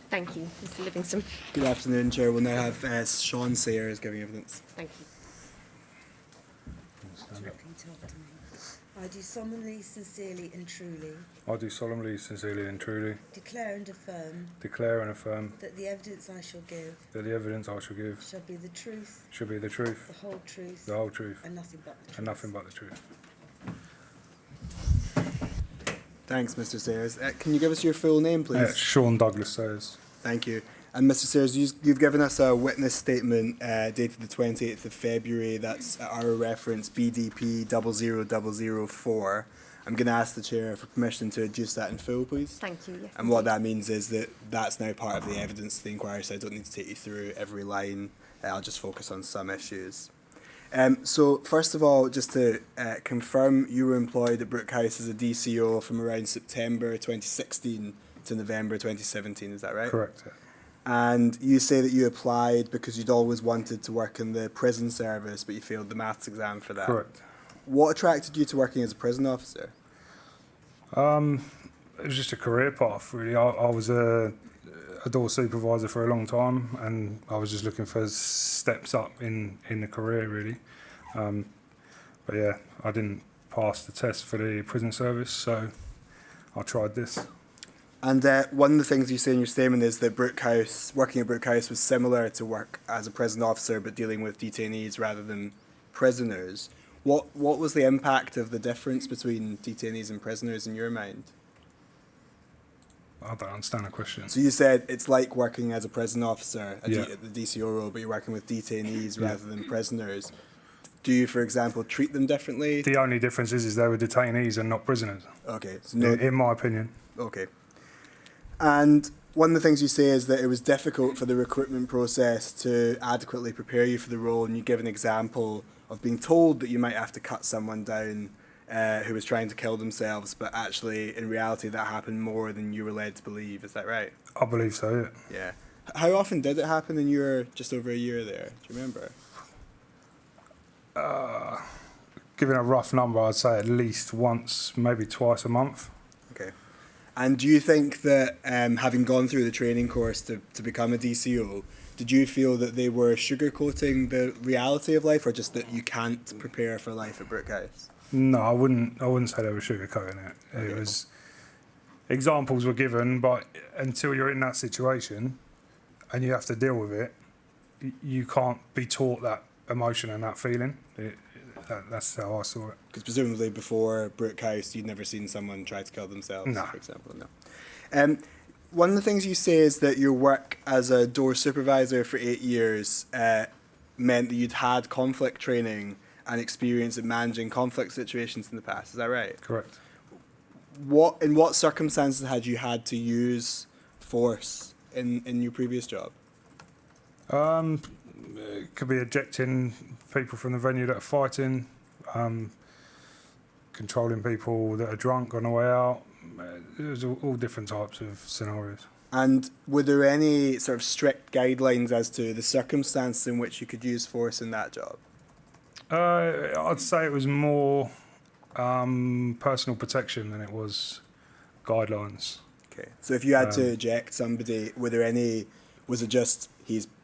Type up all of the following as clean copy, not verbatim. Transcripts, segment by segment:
Thank you, Mr. Livingston. Good afternoon, Chair. We'll now have Sean Sayers giving evidence. Thank you. I do solemnly, sincerely and truly I do solemnly, sincerely and truly declare and affirm declare and affirm that the evidence I shall give that the evidence I shall give shall be the truth, should be the truth, the whole truth, the whole truth, and nothing but the truth. and nothing but the truth. Thanks, Mr. Sayers. Can you give us your full name, please? Sean Douglas Sayers. Thank you. And Mr. Sayers, you've given us a witness statement dated the 28th of February. That's our reference BDP 00004. I'm going to ask the Chair for permission to adduce that in full, please. Thank you, yes. And what that means is that that's now part of the evidence of the inquiry, so I don't need to take you through every line. I'll just focus on some issues. So first of all, just to confirm, you were employed at Brook House as a DCO from around September 2016 to November 2017, is that right? Correct. And you say that you applied because you'd always wanted to work in the prison service, but you failed the maths exam for that. Correct. What attracted you to working as a prison officer? It was just a career path, really. I was a door supervisor for a long time, and I was just looking for steps up in the career, really. But yeah, I didn't pass the test for the prison service, so I tried this. And one of the things you say in your statement is that working at Brook House was similar to work as a prison officer, but dealing with detainees rather than prisoners. What was the impact of the difference between detainees and prisoners in your mind? I don't understand the question. So you said it's like working as a prison officer at Yeah. the DCO role, but you're working with detainees rather than prisoners. Do you, for example, treat them differently? The only difference is they were detainees and not prisoners. Okay. So no, In my opinion. okay. And one of the things you say is that it was difficult for the recruitment process to adequately prepare you for the role, and you give an example of being told that you might have to cut someone down who was trying to kill themselves, but actually, in reality, that happened more than you were led to believe. Is that right? I believe so, yeah. Yeah. How often did it happen in your just over a year there? Do you remember? Giving a rough number, I'd say at least once, maybe twice a month. Okay. And do you think that having gone through the training course to become a DCO, did you feel that they were sugarcoating the reality of life, or just that you can't prepare for life at Brook House? No, I wouldn't say they were sugarcoating it. Okay. It was examples were given, but until you're in that situation and you have to deal with it, you can't be taught that emotion and that feeling. That's how I saw it. Because presumably before Brook House, you'd never seen someone try to kill themselves, No. for example. No. One of the things you say is that your work as a door supervisor for 8 years meant that you'd had conflict training and experience in managing conflict situations in the past. Is that right? Correct. In what circumstances had you had to use force in your previous job? It could be ejecting people from the venue that are fighting, controlling people that are drunk on the way out. There's all different types of scenarios. And were there any sort of strict guidelines as to the circumstances in which you could use force in that job? I'd say it was more personal protection than it was guidelines. Okay. So if you had to eject somebody, was it just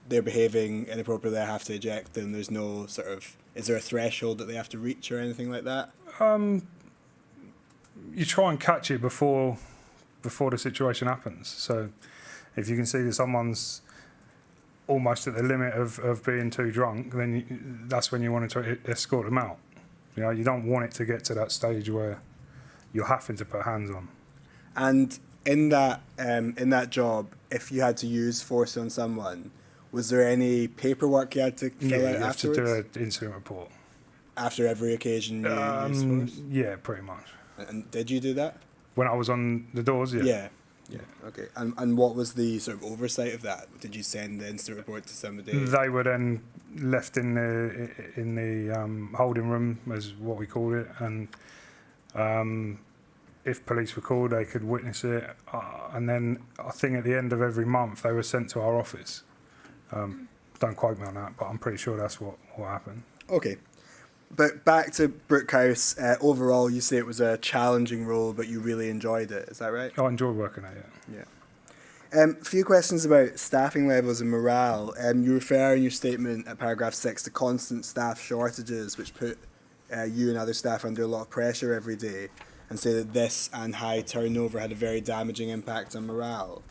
they're behaving inappropriately, I have to eject them, there's no sort of, is there a threshold that they have to reach or anything like that? You try and catch it before the situation happens. So if you can see that someone's almost at the limit of being too drunk, then that's when you want to escort them out. You know, you don't want it to get to that stage where you're having to put hands on. And in that job, if you had to use force on someone, was there any paperwork you had to fill out you have afterwards? to do an incident report. After every occasion you used force? Yeah, pretty much. And did you do that? When I was on the doors, yeah. Yeah. Okay. And what was the sort of oversight of that? Did you send the incident report to somebody? They were then left in the holding room, as what we call it, and if police were called, they could witness it. And then I think at the end of every month, they were sent to our office. Don't quote me on that, but I'm pretty sure that's what happened. Okay. But back to Brook House, overall you say it was a challenging role, but you really enjoyed it, is that right? I enjoyed working at it. A few questions about staffing levels and morale. You refer in your statement at paragraph 6 to constant staff shortages, which put you and other staff under a lot of pressure every day, and say that this and high turnover had a very damaging impact on morale.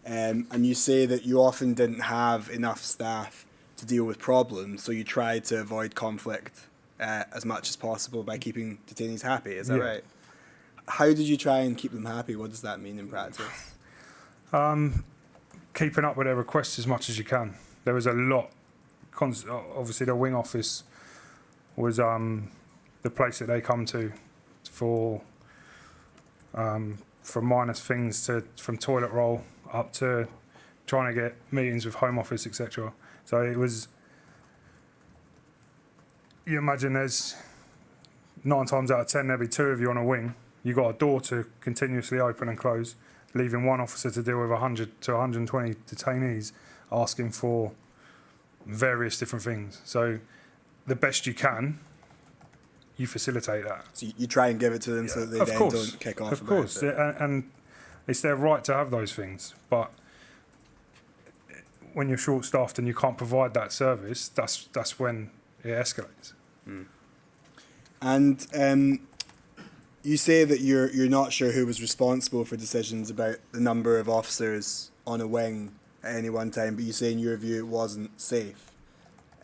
And you say that you often didn't have enough staff to deal with problems, so you tried to avoid conflict as much as possible by keeping detainees happy. Is that right? How did you try and keep them happy? What does that mean in practice? Keeping up with their requests as much as you can. There was a lot. Obviously, the wing office was the place that they come to for from minus things to from toilet roll up to trying to get meetings with Home Office, etc. So it was. You imagine there's 9 times out of 10 there'll be 2 of you on a wing. You got a door to continuously open and close, leaving one officer to deal with 100 to 120 detainees asking for various different things. So the best you can, you facilitate that. So you try and give it to them so that they then don't kick off. Of course, and it's their right to have those things. But when you're short-staffed and you can't provide that service, that's when it escalates. Mm. And you say that you're not sure who was responsible for decisions about the number of officers on a wing at any one time, but you say in your view it wasn't safe.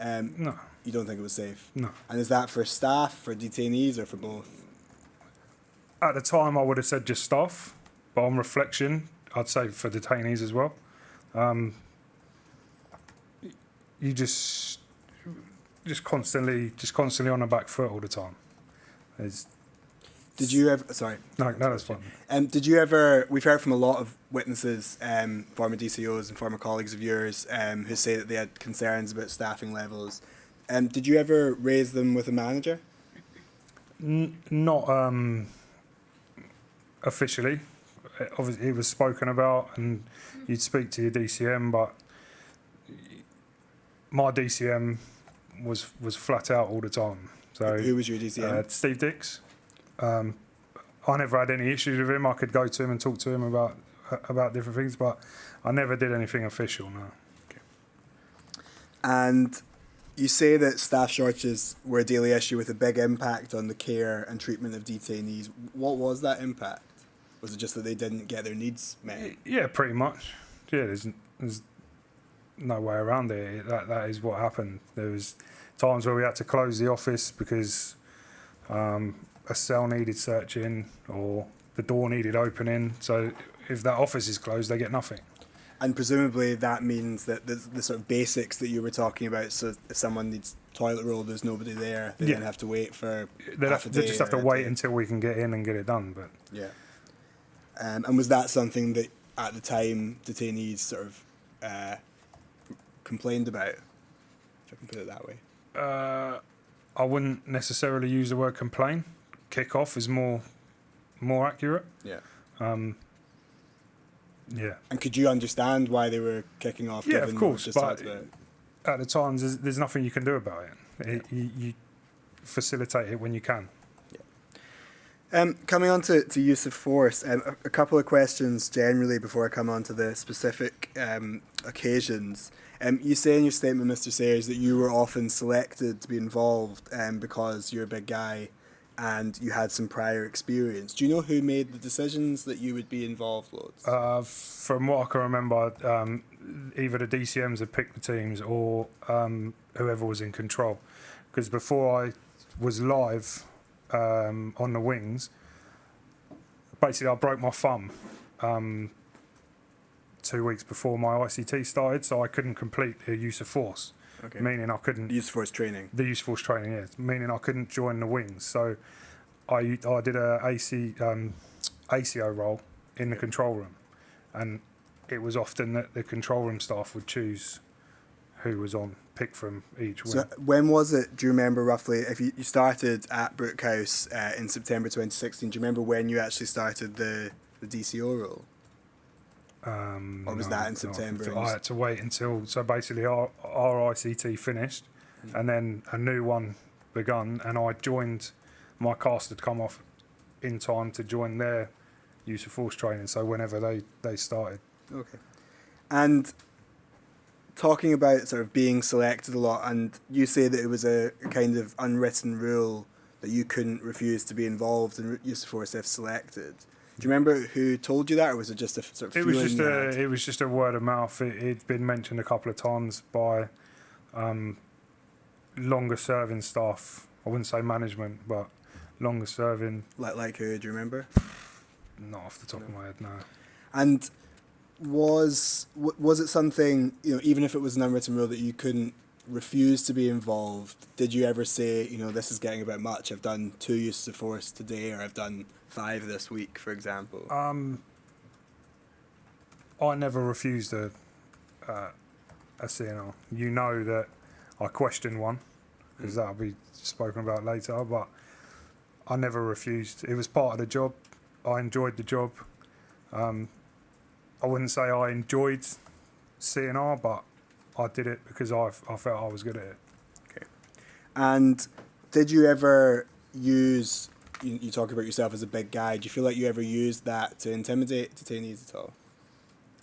No. You don't think it was safe? No. And is that for staff, for detainees, or for both? At the time, I would have said just staff, but on reflection, I'd say for detainees as well. You just constantly on the back foot all the time. Did you ever? Sorry. No, that's fine. Did you ever? We've heard from a lot of witnesses, former DCOs and former colleagues of yours, who say that they had concerns about staffing levels. Did you ever raise them with a manager? Not officially. Obviously, it was spoken about, and you'd speak to your DCM, but my DCM was flat out all the time. So who was your DCM? Steve Dix. I never had any issues with him. I could go to him and talk to him about different things, but I never did anything official. No. Okay. And you say that staff shortages were a daily issue with a big impact on the care and treatment of detainees. What was that impact? Was it just that they didn't get their needs met? Yeah, pretty much. Yeah, there's no way around it. That is what happened. There was times where we had to close the office because a cell needed searching or the door needed opening. So if that office is closed, they get nothing. And presumably that means that the sort of basics that you were talking about, so if someone needs toilet roll, there's nobody there, they then have to wait for they just have to wait until we can get in and get it done. But yeah. And was that something that at the time detainees sort of complained about, if I can put it that way? I wouldn't necessarily use the word complain. Kick off is more accurate. Yeah. Yeah. And could you understand why they were kicking off? Yeah, of course. But at the times, there's nothing you can do about it. You facilitate it when you can. Yeah. Coming on to use of force, a couple of questions generally before I come on to the specific occasions. You say in your statement, Mr. Sayers, that you were often selected to be involved because you're a big guy and you had some prior experience. Do you know who made the decisions that you would be involved, loads? From what I can remember, either the DCMs had picked the teams or whoever was in control. Because before I was live on the wings, basically I broke my thumb 2 weeks before my ICT started, so I couldn't complete the use of force. Okay. Meaning I couldn't... Use of force training. The use of force training, yeah. Meaning I couldn't join the wings. So I did a ACO role in the control room. And it was often that the control room staff would choose who was on, pick from each wing. So when was it, do you remember roughly, if you started at Brook House in September 2016, do you remember when you actually started the DCO role? Or was that in September? I had to wait until, so basically our ICT finished and then a new one begun, and I joined, my cast had come off in time to join their use of force training, so whenever they started. Okay. And talking about sort of being selected a lot, and you say that it was a kind of unwritten rule that you couldn't refuse to be involved in use of force if selected. Do you remember who told you that, or was it just a sort of feeling you had? It was just a word of mouth. It'd been mentioned a couple of times by longer serving staff. I wouldn't say management, but longer serving. Like who? Do you remember? Not off the top of my head, no. And was it something, even if it was an unwritten rule that you couldn't refuse to be involved? Did you ever say, this is getting a bit much? I've done 2 uses of force today, or I've done 5 this week, for example. I never refused a CNR. You know that I questioned one, because that'll be spoken about later, but I never refused. It was part of the job. I enjoyed the job. I wouldn't say I enjoyed CNR, but I did it because I felt I was good at it. Okay. And did you ever use, you talk about yourself as a big guy, do you feel like you ever used that to intimidate detainees at all?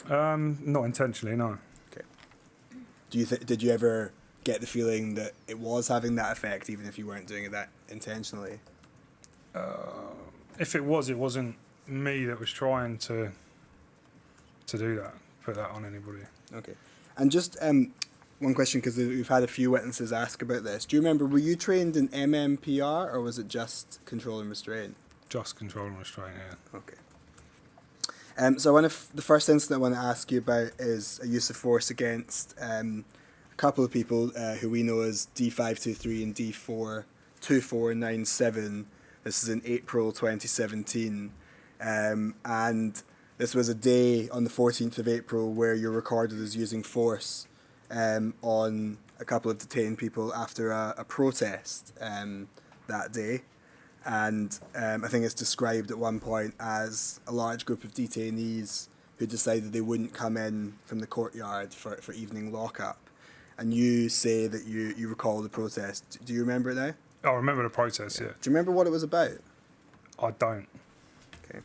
Not intentionally, no. Okay. Did you ever get the feeling that it was having that effect, even if you weren't doing it that intentionally? If it was, it wasn't me that was trying to do that, put that on anybody. Okay. And just one question, because we've had a few witnesses ask about this. Do you remember, were you trained in MMPR, or was it just control and restraint? Just control and restraint, yeah. Okay. So the first incident I want to ask you about is a use of force against a couple of people who we know as D523 and D42497. This is in April 2017. And this was a day on the 14th of April where you're recorded as using force on a couple of detained people after a protest that day. And I think it's described at one point as a large group of detainees who decided they wouldn't come in from the courtyard for evening lockup. And you say that you recall the protest. Do you remember it now? I remember the protest, yeah. Do you remember what it was about? I don't. Okay.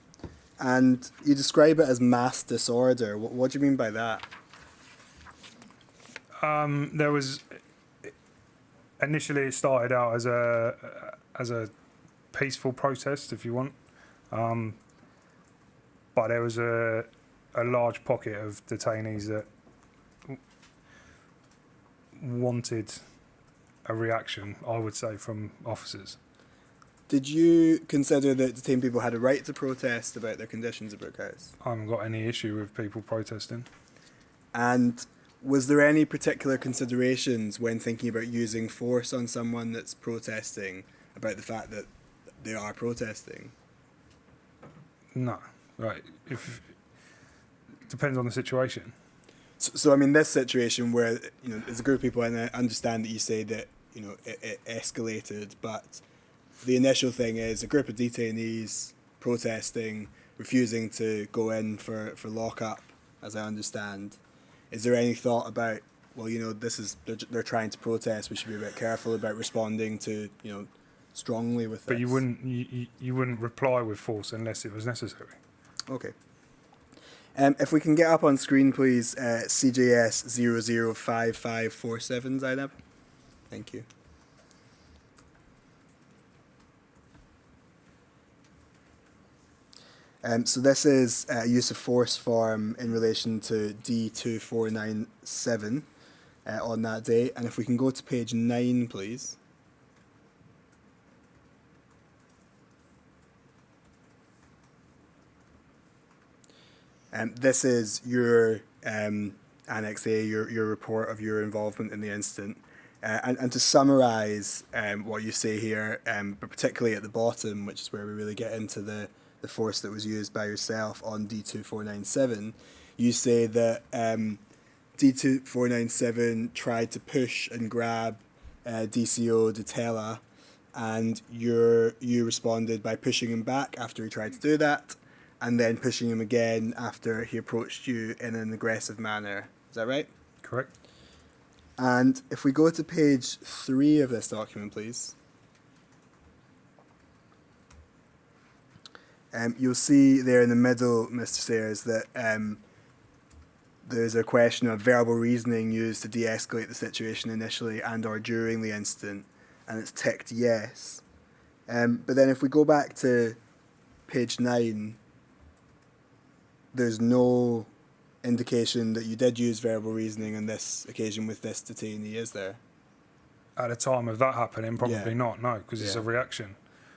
And you describe it as mass disorder. What do you mean by that? There was... Initially, it started out as a peaceful protest, if you want. But there was a large pocket of detainees that wanted a reaction, I would say, from officers. Did you consider that detained people had a right to protest about their conditions at Brook House? I haven't got any issue with people protesting. And was there any particular considerations when thinking about using force on someone that's protesting about the fact that they are protesting? No, right. Depends on the situation. So I mean, this situation where there's a group of people, and I understand that you say that it escalated, but the initial thing is a group of detainees protesting, refusing to go in for lockup, as I understand. Is there any thought about, well, they're trying to protest, we should be a bit careful about responding to strongly with this? But you wouldn't reply with force unless it was necessary. Okay. If we can get up on screen, please, CJS 005547, Zainab. Thank you. So this is a use of force form in relation to D2497 on that day. And if we can go to page 9, please. This is your Annex A, your report of your involvement in the incident. And to summarise what you say here, but particularly at the bottom, which is where we really get into the force that was used by yourself on D2497, you say that D2497 tried to push and grab DCO Detella, and you responded by pushing him back after he tried to do that, and then pushing him again after he approached you in an aggressive manner. Is that right? Correct. And if we go to page 3 of this document, please, you'll see there in the middle, Mr. Sayers, that there's a question of verbal reasoning used to de-escalate the situation initially and or during the incident, and it's ticked yes. But then if we go back to page 9, there's no indication that you did use verbal reasoning on this occasion with this detainee, is there? At the time of that happening, probably Yeah. not, no, because it's Yeah. a reaction.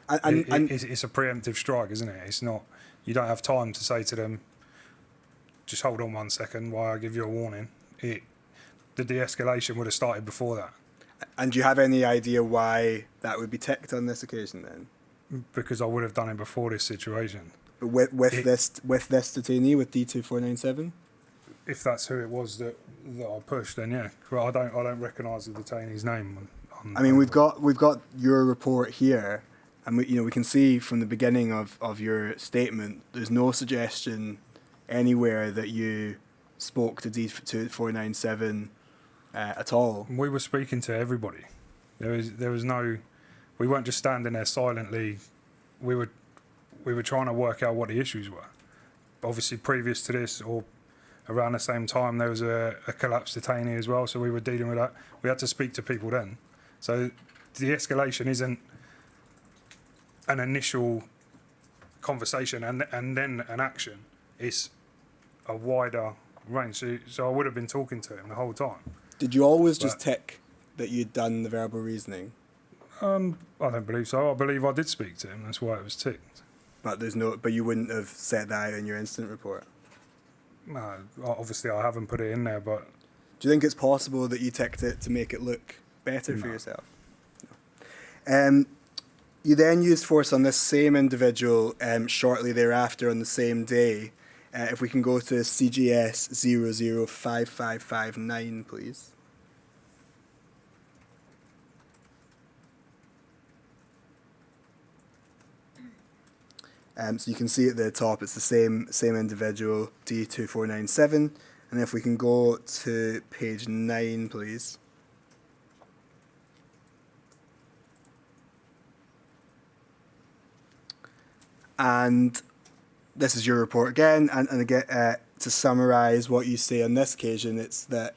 And It's a preemptive strike, isn't it? It's not, you don't have time to say to them, just hold on 1 second while I give you a warning. The de-escalation would have started before that, and do you have any idea why that would be ticked on this occasion then? because I would have done it before this situation. But with It- this detainee with D2497? If that's who it was that I pushed, then yeah. Well, I don't recognise the detainee's name. I mean, we've got your report here, and we can see from the beginning of your statement, there's no suggestion anywhere that you spoke to D2497 at all. We were speaking to everybody. There was no. We weren't just standing there silently. We were trying to work out what the issues were. Obviously, previous to this, or around the same time, there was a collapsed detainee as well. So we were dealing with that. We had to speak to people then. So the escalation isn't an initial conversation and then an action. It's a wider range. So I would have been talking to him the whole time. Did you always just tick that you'd done the verbal reasoning? I don't believe so. I believe I did speak to him. That's why it was ticked. But you wouldn't have set that out in your incident report. No, obviously I haven't put it in there, but Do you think it's possible that you ticked it to make it look better for yourself? No. You then used force on this same individual shortly thereafter on the same day. If we can go to CGS 005559, please. So you can see at the top, it's the same individual, D2497. And if we can go to page 9, please. And this is your report again. And again, to summarise what you say on this occasion, it's that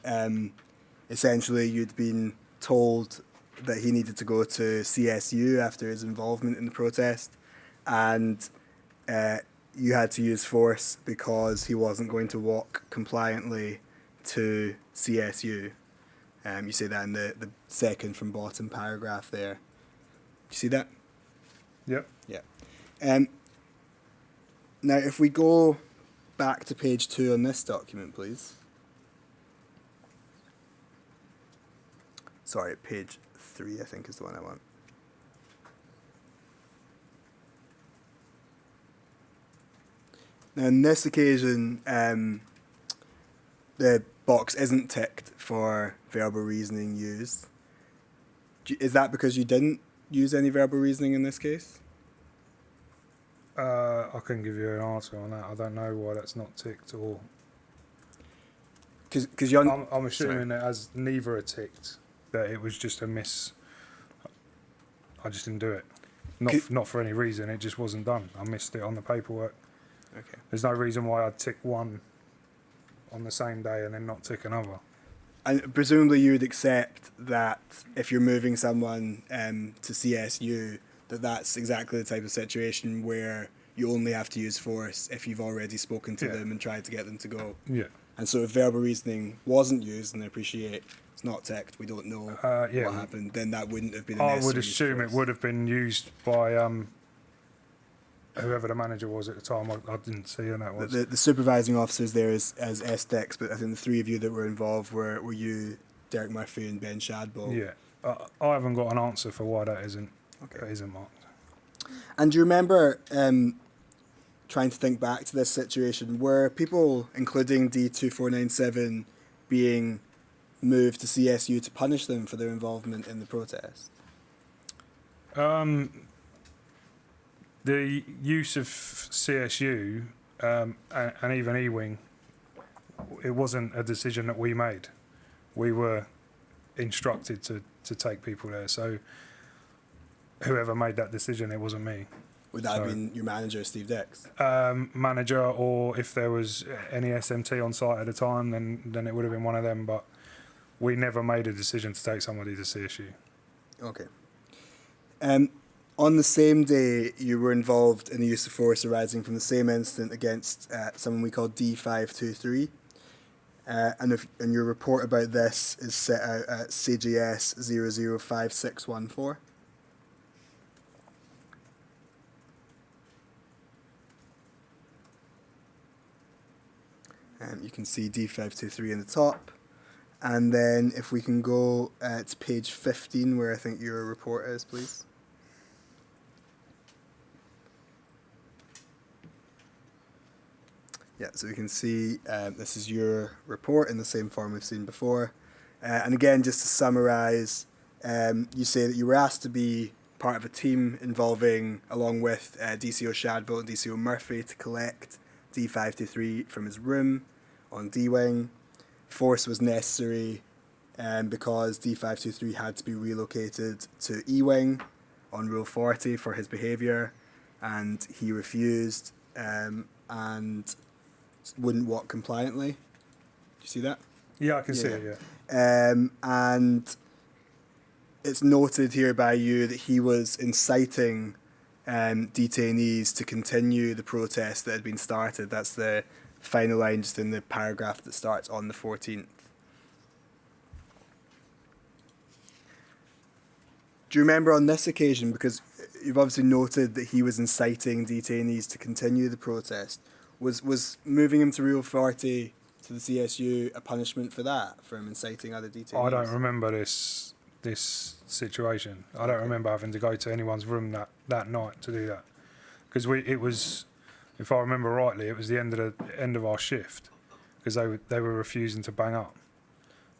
essentially you'd been told that he needed to go to CSU after his involvement in the protest. And you had to use force because he wasn't going to walk compliantly to CSU. You say that in the second from bottom paragraph there. You see that? yep. Yeah. Now, if we go back to page 2 on this document, please. Sorry, page 3, I think, is the one I want. Now, on this occasion, the box isn't ticked for verbal reasoning used. Is that because you didn't use any verbal reasoning in this case? I couldn't give you an answer on that. I don't know why that's not ticked, or Because you're. I'm assuming that as neither are ticked, that it was just a miss. I just didn't do it. Not for any reason. It just wasn't done. I missed it on the paperwork. Okay. There's no reason why I'd tick one on the same day and then not tick another. And presumably you would accept that if you're moving someone to CSU, that's exactly the type of situation where you only have to use force if you've already spoken to them and tried to get them to go. Yeah. And so if verbal reasoning wasn't used, and I appreciate it's not ticked, we don't know what happened, then that wouldn't have been a I necessary would assume it would have been used by whoever the manager was at the time. I didn't see who that was. The supervising officers there as SDEX, but I think the three of you that were involved were you, Derek Murphy and Ben Shadbolt. Yeah. I haven't got an answer for why that isn't marked. And do you remember trying to think back to this situation? Were people, including D2497, being moved to CSU to punish them for their involvement in the protest? The use of CSU and even E-Wing, it wasn't a decision that we made. We were instructed to take people there. So whoever made that decision, it wasn't me. Would that have been your manager, Steve Dix? Manager, or if there was any SMT on site at the time, then it would have been one of them. But we never made a decision to take somebody to CSU. Okay. On the same day, you were involved in the use of force arising from the same incident against someone we call D523. And your report about this is set out at CGS 005614. You can see D523 in the top. And then if we can go to page 15, where I think your report is, please. Yeah, so we can see this is your report in the same form we've seen before. And again, just to summarise, you say that you were asked to be part of a team involving, along with DCO Shadbolt and DCO Murphy, to collect D523 from his room on D-Wing. Force was necessary because D523 had to be relocated to E-Wing on Rule 40 for his behaviour, and he refused and wouldn't walk compliantly. Do you see that? Yeah, I can see it, yeah. And it's noted here by you that he was inciting detainees to continue the protest that had been started. That's the final line just in the paragraph that starts on the 14th. Do you remember on this occasion, because you've obviously noted that he was inciting detainees to continue the protest, was moving him to Rule 40 to the CSU a punishment for that, for him inciting other detainees? I don't remember this situation. I don't remember having to go to anyone's room that night to do that, because it was, if I remember rightly, it was the end of our shift, because they were refusing to bang up.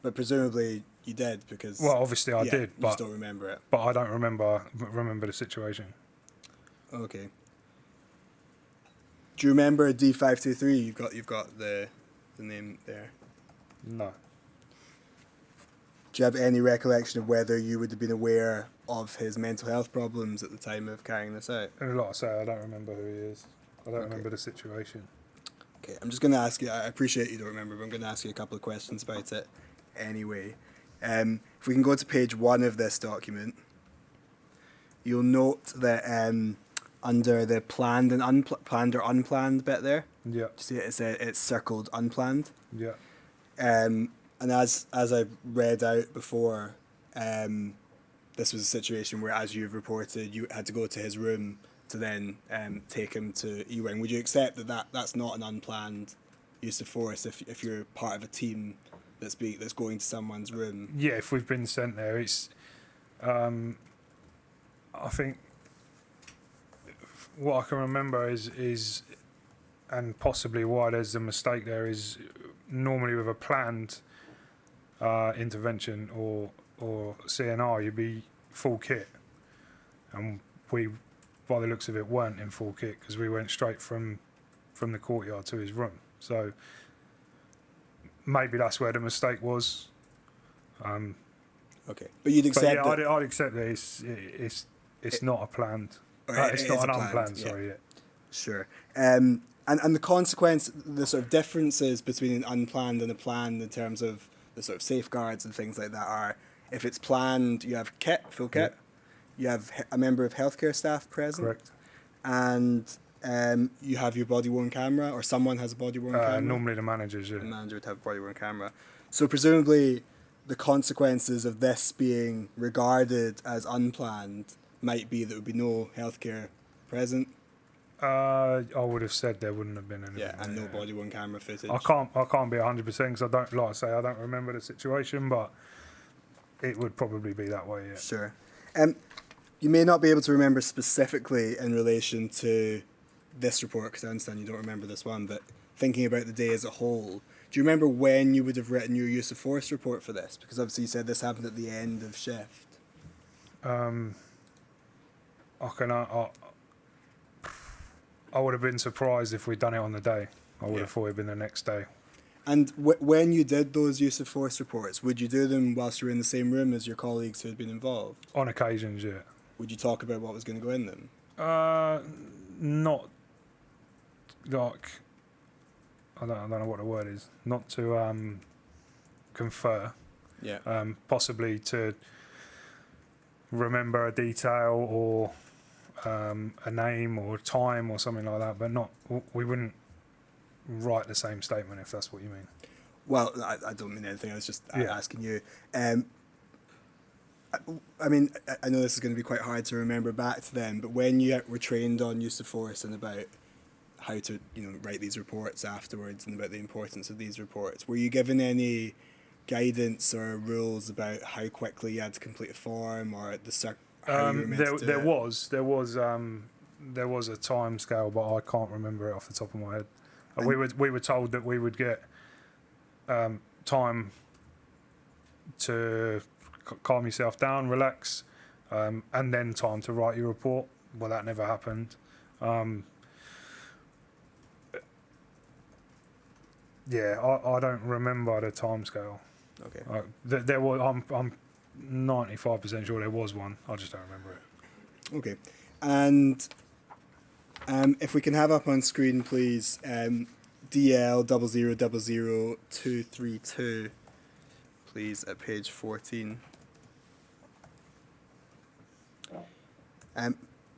But presumably you did, because... Well, obviously I did, you but just don't remember it. But I don't remember the situation. Okay. Do you remember D523? You've got the name there. No. Do you have any recollection of whether you would have been aware of his mental health problems at the time of carrying this out? Like I say, I don't remember who he is. I don't remember the situation. Okay, I'm just going to ask you, I appreciate you don't remember, but I'm going to ask you a couple of questions about it anyway. If we can go to page 1 of this document, you'll note that under the planned and unplanned bit there, Yeah. you see it's circled unplanned. Yeah. And as I read out before, this was a situation where, as you've reported, you had to go to his room to then take him to E-Wing. Would you accept that's not an unplanned use of force if you're part of a team that's going to someone's room? Yeah, if we've been sent there, it's... I think what I can remember is and possibly why there's a mistake there, is normally with a planned intervention or CNR, you'd be full kit, and we, by the looks of it, weren't in full kit because we went straight from the courtyard to his room. So maybe that's where the mistake was. Okay, but you'd accept. But yeah, I'd accept that it's not a planned. It's not an unplanned. Yeah. Sorry, yeah. Sure. And the consequence, the sort of differences between an unplanned and a planned in terms of the sort of safeguards and things like that are, if it's planned, you have full kit, you have a member of healthcare staff present, Correct, and you have your body-worn camera, or someone has a body-worn camera. Normally the managers, yeah. The manager would have a body-worn camera. So presumably, the consequences of this being regarded as unplanned might be there would be no healthcare present. I would have said there wouldn't have been anything. Yeah, and no body-worn camera footage. I can't be 100% because I don't, like I say, I don't remember the situation, but it would probably be that way. Yeah. Sure. You may not be able to remember specifically in relation to this report, because I understand you don't remember this one, but thinking about the day as a whole, do you remember when you would have written your use of force report for this? Because obviously you said this happened at the end of shift. I would have been surprised if we'd done it on the day. I would have thought it'd been the next day. And when you did those use of force reports, would you do them whilst you were in the same room as your colleagues who had been involved? On occasions, yeah. Would you talk about what was going to go in them? Not like I don't know what the word is. Not to confer. Yeah. Possibly to remember a detail or a name or a time or something like that, but not. We wouldn't write the same statement if that's what you mean. Well, I don't mean anything. I was just Yeah. asking you. I mean, I know this is going to be quite hard to remember back to then, but when you were trained on use of force and about how to, write these reports afterwards and about the importance of these reports, were you given any guidance or rules about how quickly you had to complete a form or how you were meant to do there it? there was a time scale, but I can't remember it off the top of my head. And We were told that we would get time to calm yourself down, relax, and then time to write your report. Well, that never happened. I don't remember the time scale. Okay. There was. I'm 95% sure there was one. I just don't remember it. Okay. And if we can have up on screen, please, DL 0000232, please, at page 14.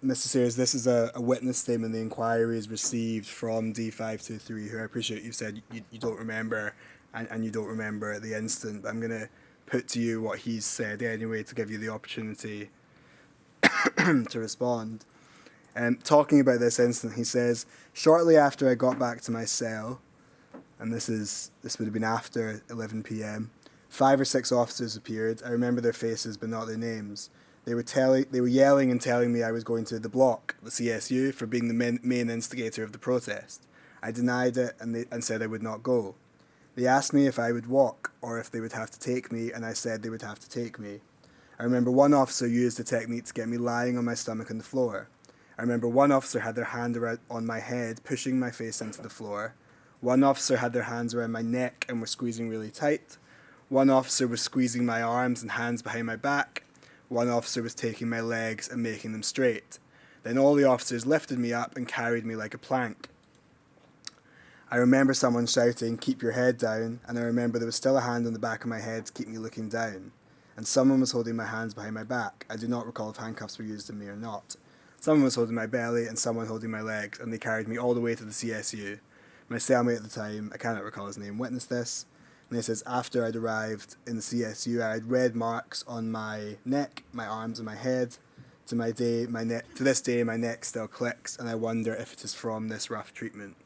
Mr. Sayers, this is a witness statement the inquiry is received from D523, who I appreciate you said you don't remember, and you don't remember the incident, but I'm going to put to you what he's said anyway to give you the opportunity to respond. Talking about this incident, he says, shortly after I got back to my cell, and this would have been after 11 p.m., 5 or 6 officers appeared. I remember their faces, but not their names. They were yelling and telling me I was going to the block, the CSU, for being the main instigator of the protest. I denied it and said I would not go. They asked me if I would walk or if they would have to take me, and I said they would have to take me. I remember one officer used a technique to get me lying on my stomach on the floor. I remember one officer had their hand on my head, pushing my face into the floor. One officer had their hands around my neck and were squeezing really tight. One officer was squeezing my arms and hands behind my back. One officer was taking my legs and making them straight. Then all the officers lifted me up and carried me like a plank. I remember someone shouting, "Keep your head down," and I remember there was still a hand on the back of my head to keep me looking down. And someone was holding my hands behind my back. I do not recall if handcuffs were used on me or not. Someone was holding my belly and someone holding my legs, and they carried me all the way to the CSU. My cellmate at the time, I cannot recall his name, witnessed this. And he says, after I'd arrived in the CSU, I had red marks on my neck, my arms, and my head. To this day, my neck still clicks, and I wonder if it is from this rough treatment.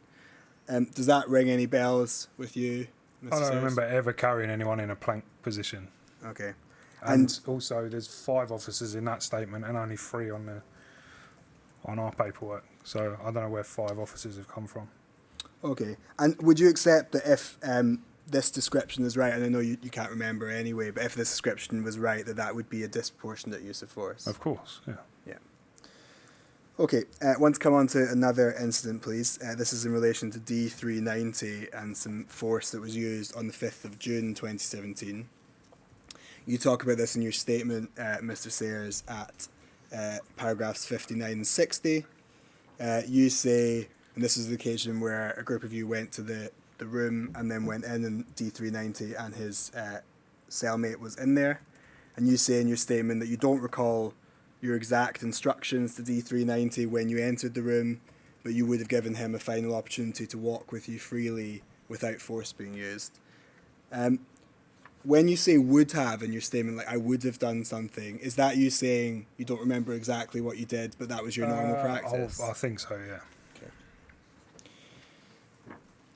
Does that ring any bells with you, Mr. I don't Sayers? remember ever carrying anyone in a plank position. Okay. And also, there's 5 officers in that statement and only 3 on our paperwork. So I don't know where 5 officers have come from. Okay. And would you accept that if this description is right, and I know you can't remember anyway, but if this description was right, that would be a disproportionate use of force? Of course, yeah. Yeah. Okay, want to come on to another incident, please. This is in relation to D390 and some force that was used on the 5th of June 2017. You talk about this in your statement, Mr. Sayers, at paragraphs 59 and 60. You say, and this is the occasion where a group of you went to the room and then went in, and D390 and his cellmate was in there. And you say in your statement that you don't recall your exact instructions to D390 when you entered the room, but you would have given him a final opportunity to walk with you freely without force being used. When you say would have in your statement, like I would have done something, is that you saying you don't remember exactly what you did, but that was your normal practice? I think so, yeah. Okay.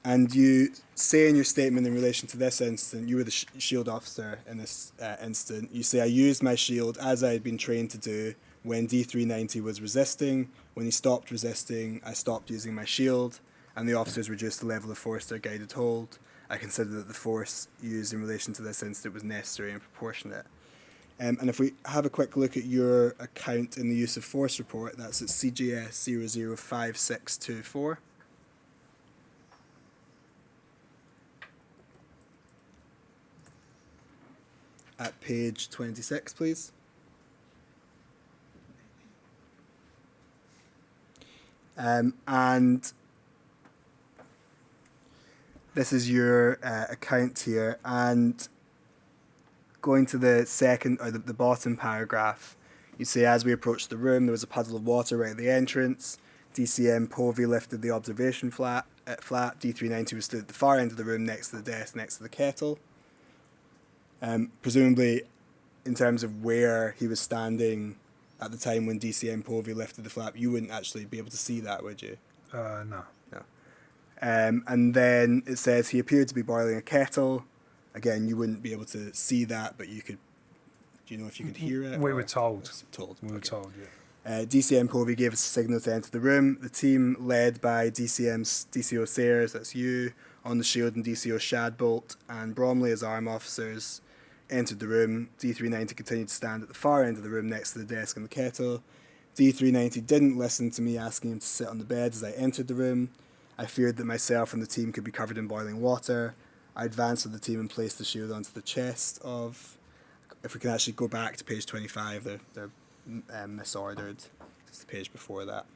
And you say in your statement in relation to this incident, you were the shield officer in this incident, you say, I used my shield as I had been trained to do when D390 was resisting. When he stopped resisting, I stopped using my shield, and the officers reduced the level of force to their guided hold. I consider that the force used in relation to this incident was necessary and proportionate. And if we have a quick look at your account in the use of force report, that's at CGS 005624. At page 26, please. And this is your account here. And going to the second, or the bottom paragraph, you say, as we approached the room, there was a puddle of water right at the entrance. DCM Povey lifted the observation flat. D390 was stood at the far end of the room next to the desk, next to the kettle. Presumably, in terms of where he was standing at the time when DCM Povey lifted the flap, you wouldn't actually be able to see that, would you? No. No. And then it says he appeared to be boiling a kettle. Again, you wouldn't be able to see that, but you could. Do you know if you could hear it? We were told. We were okay. told, yeah. DCM Povey gave us a signal to enter the room. The team, led by DCO Sayers, that's you, on the shield, and DCO Shadbolt and Bromley as arm officers, entered the room. D390 continued to stand at the far end of the room next to the desk and the kettle. D390 didn't listen to me asking him to sit on the bed as I entered the room. I feared that myself and the team could be covered in boiling water. I advanced with the team and placed the shield onto the chest of... If we can actually go back to page 25, they're misordered. It's the page before that.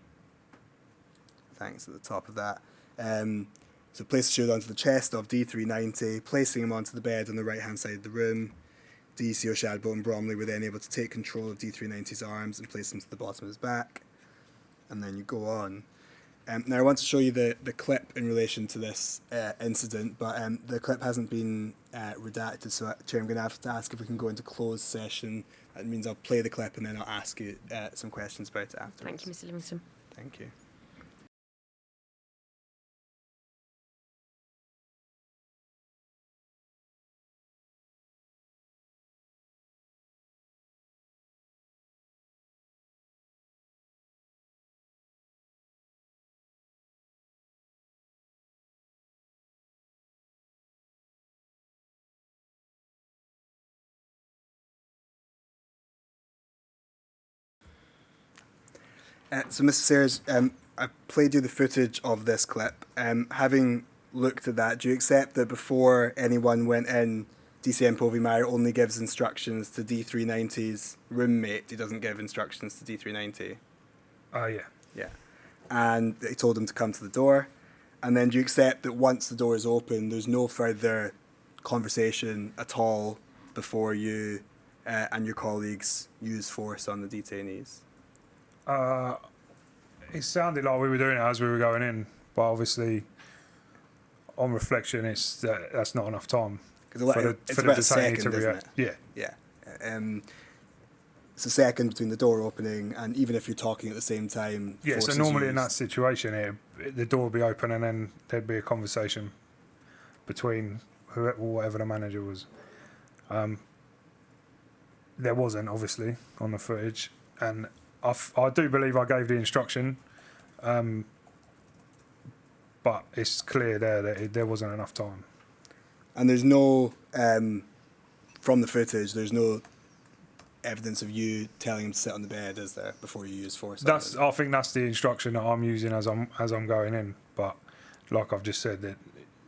Thanks, at the top of that. So place the shield onto the chest of D390, placing him onto the bed on the right-hand side of the room. DCO Shadbolt and Bromley were then able to take control of D390's arms and place them to the bottom of his back. And then you go on. Now I want to show you the clip in relation to this incident, but the clip hasn't been redacted, so Chair, I'm going to have to ask if we can go into closed session. That means I'll play the clip and then I'll ask you some questions about it afterwards. Thank you, Mr. Livingston. Thank you. So, Mr. Sayers, I played you the footage of this clip. Having looked at that, do you accept that before anyone went in, DCM Povey Meyer only gives instructions to D390's roommate? He doesn't give instructions to D390? Yeah. Yeah. And he told him to come to the door. And then do you accept that once the door is open, there's no further conversation at all before you and your colleagues use force on the detainees? It sounded like we were doing it as we were going in, but obviously, on reflection, that's not enough time It's about a second, isn't it? Yeah. Yeah. It's a second between the door opening and even if you're talking at the same time. Yeah, so normally in that situation, the door would be open and then there'd be a conversation between whoever, whatever the manager was. There wasn't, obviously, on the footage, and I do believe I gave the instruction, but it's clear there that there wasn't enough time. And there's no, from the footage, there's no evidence of you telling him to sit on the bed, is there, before you use force? I think that's the instruction that I'm using as I'm going in, but like I've just said, that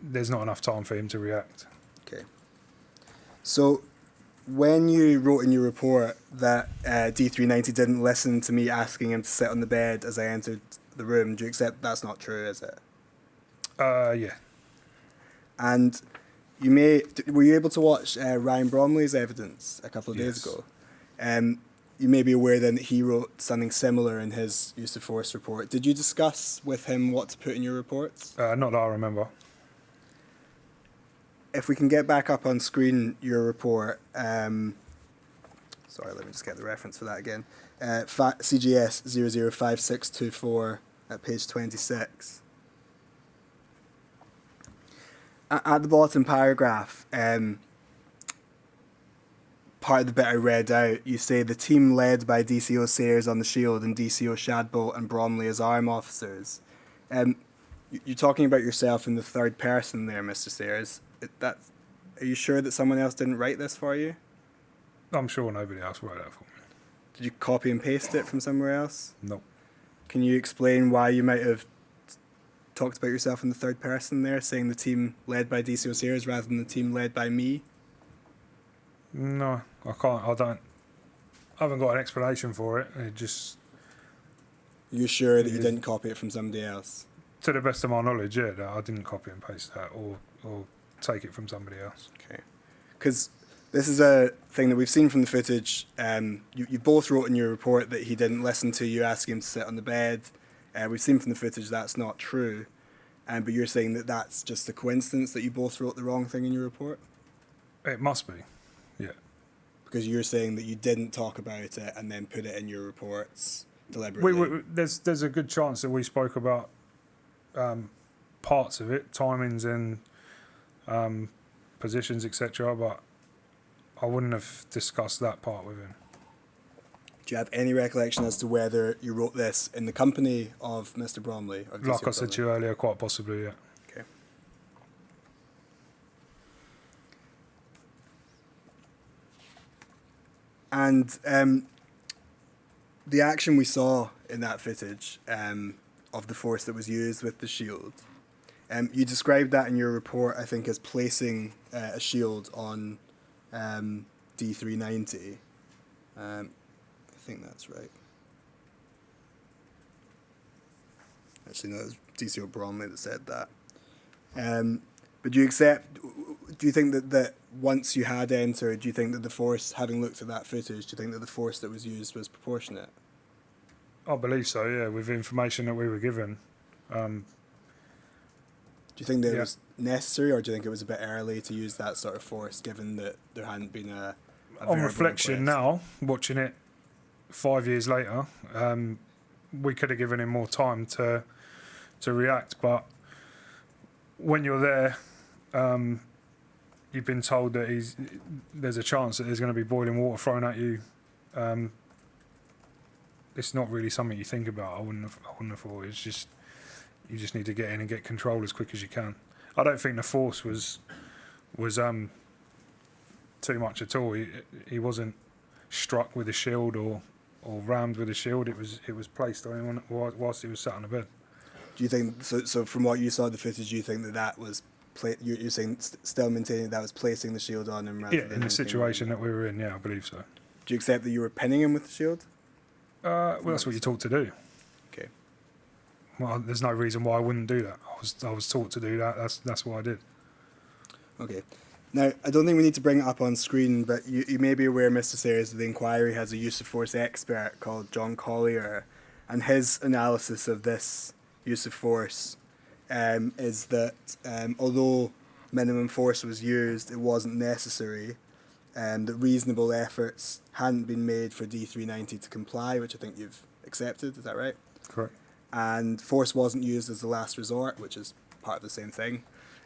there's not enough time for him to react. Okay. So, when you wrote in your report that D390 didn't listen to me asking him to sit on the bed as I entered the room, do you accept that's not true, is it? Yeah. And were you able to watch Ryan Bromley's evidence a couple of days ago? You may be aware then that he wrote something similar in his use of force report. Did you discuss with him what to put in your reports? Not that I remember. If we can get back up on screen your report, sorry, let me just get the reference for that again. CGS 005624 at page 26. At the bottom paragraph, part of the bit I read out, you say the team led by DCO Sayers on the shield and DCO Shadbolt and Bromley as arm officers. You're talking about yourself in the third person there, Mr. Sayers. Are you sure that someone else didn't write this for you? I'm sure nobody else wrote that for me. Did you copy and paste it from somewhere else? No. Can you explain why you might have talked about yourself in the third person there, saying the team led by DCO Sayers rather than the team led by me? No, I can't. I haven't got an explanation for it. You're sure that It you is. didn't copy it from somebody else? To the best of my knowledge, yeah, that I didn't copy and paste that or take it from somebody else. Okay. Because this is a thing that we've seen from the footage. You both wrote in your report that he didn't listen to you asking him to sit on the bed. We've seen from the footage that's not true. But you're saying that that's just a coincidence that you both wrote the wrong thing in your report? It must be, yeah. Because you're saying that you didn't talk about it and then put it in your reports deliberately. There's a good chance that we spoke about parts of it, timings and positions, etc. But I wouldn't have discussed that part with him. Do you have any recollection as to whether you wrote this in the company of Mr. Bromley? Or Like I said to you earlier, quite possibly, yeah. Okay. And the action we saw in that footage of the force that was used with the shield, you described that in your report, I think, as placing a shield on D390. I think that's right. Actually, no, it was DCO Bromley that said that. But do you think that once you had entered, do you think that the force, having looked at that footage, do you think that the force that was used was proportionate? I believe so, yeah, with the information that we were given. Do you think that it was necessary, or do you think it was a bit early to use that sort of force, given that there hadn't been a On reflection request? now, watching it 5 years later, we could have given him more time to react. But when you're there, you've been told that there's a chance that there's going to be boiling water thrown at you. It's not really something you think about. I wouldn't have thought. It's just you just need to get in and get control as quick as you can. I don't think the force was too much at all. He wasn't struck with a shield or rammed with a shield. It was placed on him whilst he was sat on the bed. Do you think so? From what you saw of the footage, do you think that was you're saying still maintaining that was placing the shield on him? Rather Yeah, than in the anything situation that we were in, yeah, I believe so. Do you accept that you were pinning him with the shield? Well, that's what you're taught to do. Okay. Well, there's no reason why I wouldn't do that. I was taught to do that. That's what I did. Okay. Now, I don't think we need to bring it up on screen, but you may be aware, Mr. Sayers, that the inquiry has a use of force expert called John Collier, and his analysis of this use of force is that although minimum force was used, it wasn't necessary, that reasonable efforts hadn't been made for D390 to comply, which I think you've accepted. Is that right? Correct. And force wasn't used as the last resort, which is part of the same thing.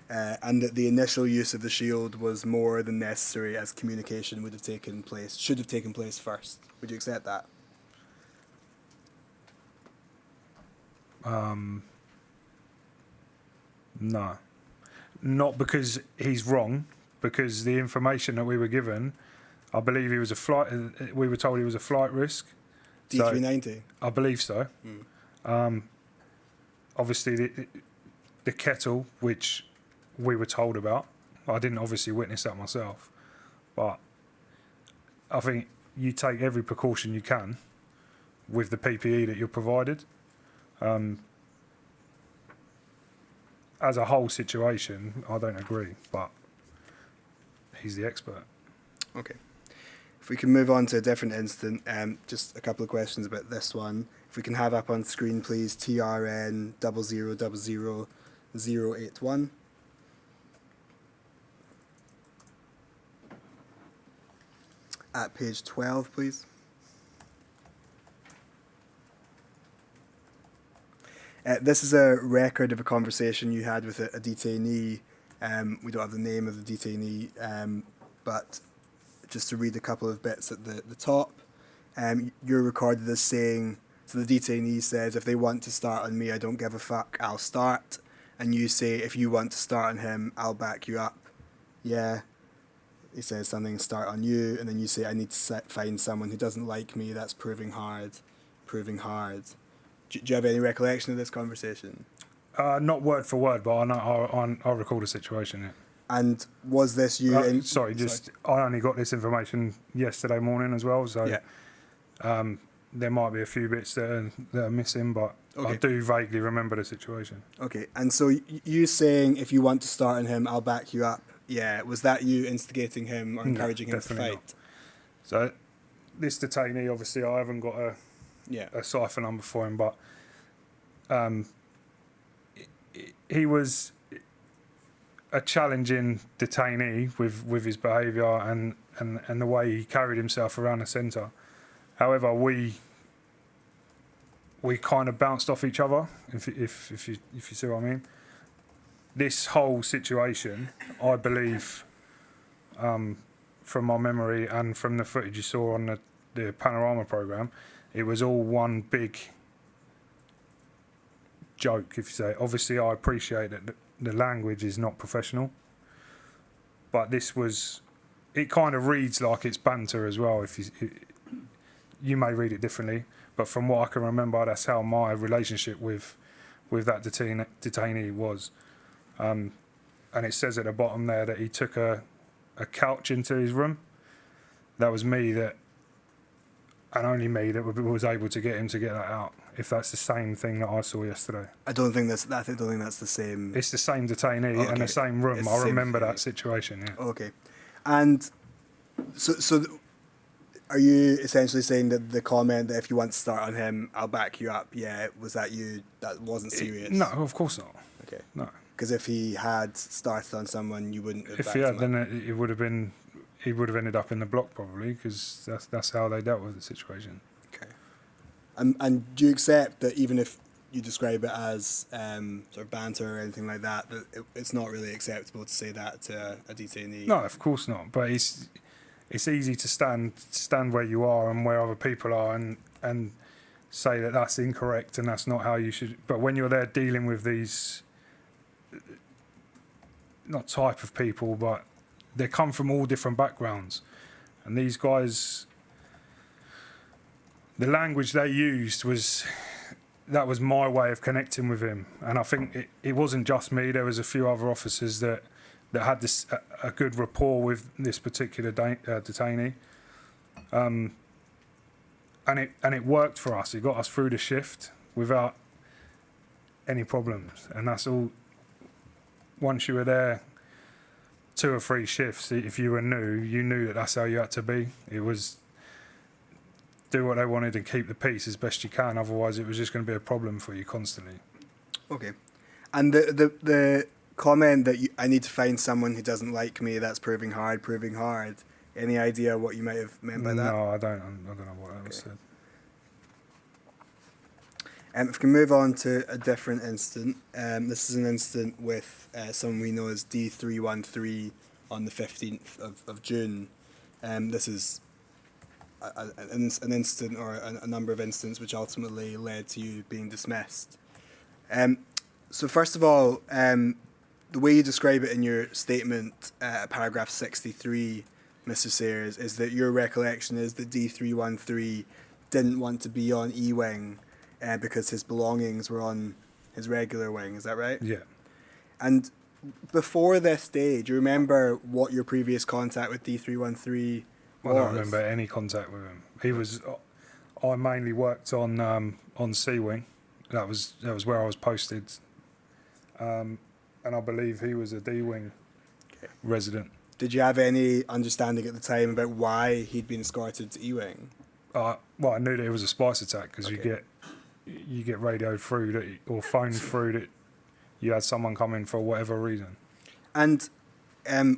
And that the initial use of the shield was more than necessary, as communication should have taken place first. Would you accept that? No. Not because he's wrong, because the information that we were given, I believe he was we were told he was a flight risk. D390? I believe so. Obviously, the kettle, which we were told about, I didn't obviously witness that myself, but I think you take every precaution you can with the PPE that you're provided. As a whole situation, I don't agree, but he's the expert. Okay. If we can move on to a different incident, just a couple of questions about this one. If we can have up on screen, please, TRN 0000081. At page 12, please. This is a record of a conversation you had with a detainee. We don't have the name of the detainee, but just to read a couple of bits at the top. You're recorded as saying, so the detainee says, if they want to start on me, I don't give a fuck, I'll start. And you say, if you want to start on him, I'll back you up. Yeah. He says something, start on you, and then you say, I need to find someone who doesn't like me, that's proving hard. Do you have any recollection of this conversation? Not word for word, but I know I recall the situation. Yeah. And was this you? I only got this information yesterday morning as well. So, yeah. there might be a few bits that are missing, but Okay. I do vaguely remember the situation. Okay, and so you saying if you want to start on him, I'll back you up. Yeah, was that you instigating him or No, encouraging him to definitely fight? So this detainee, obviously, I haven't got Yeah. a cipher number for him, but he was a challenging detainee with his behaviour and the way he carried himself around the centre. However, we kind of bounced off each other, if you see what I mean. This whole situation, I believe, from my memory and from the footage you saw on the Panorama programme, it was all one big joke, if you say. Obviously, I appreciate that the language is not professional, but this was... It kind of reads like it's banter as well. You may read it differently, but from what I can remember, that's how my relationship with that detainee was. And it says at the bottom there that he took a couch into his room. That was me and only me that was able to get him to get that out. If that's the same thing that I saw yesterday. I don't think that's the same. It's the same detainee Okay. and the same room. It's the I same remember thing. that situation. Yeah. Okay, and so are you essentially saying that the comment that if you want to start on him, I'll back you up? Yeah, was that you? That wasn't serious. No, of course not. Okay. No. Because if he had started on someone, you wouldn't have If backed he had, him up. then it would have been. He would have ended up in the block probably, because that's how they dealt with the situation. Okay. And do you accept that even if you describe it as sort of banter or anything like that, that it's not really acceptable to say that to a detainee? No, of course not. But it's easy to stand where you are and where other people are and say that that's incorrect and that's not how you should. But when you're there dealing with these, not type of people, but they come from all different backgrounds, and these guys, the language they used was my way of connecting with him. And I think it wasn't just me. There was a few other officers that had this a good rapport with this particular detainee, and it worked for us. It got us through the shift without any problems, and that's all. Once you were there 2 or 3 shifts, if you were new, you knew that that's how you had to be. It was do what they wanted and keep the peace as best you can. Otherwise, it was just going to be a problem for you constantly. Okay. And the comment that I need to find someone who doesn't like me, that's proving hard. Any idea what you might have meant by that? No, I don't know what that was said. If we can move on to a different incident. This is an incident with someone we know as D313 on the 15th of June. This is an incident or a number of incidents which ultimately led to you being dismissed. So first of all, the way you describe it in your statement, paragraph 63, Mr. Sayers, is that your recollection is that D313 didn't want to be on E-Wing because his belongings were on his regular wing. Is that right? Yeah. And before this day, do you remember what your previous contact with D313 was? I don't remember any contact with him. He was. I mainly worked on C-Wing. That was where I was posted. And I believe he was a D-Wing resident. Did you have any understanding at the time about why he'd been escorted to E-Wing? Well, I knew that it was a spice attack because Okay. you get radioed through that or phoned through that you had someone come in for whatever reason. And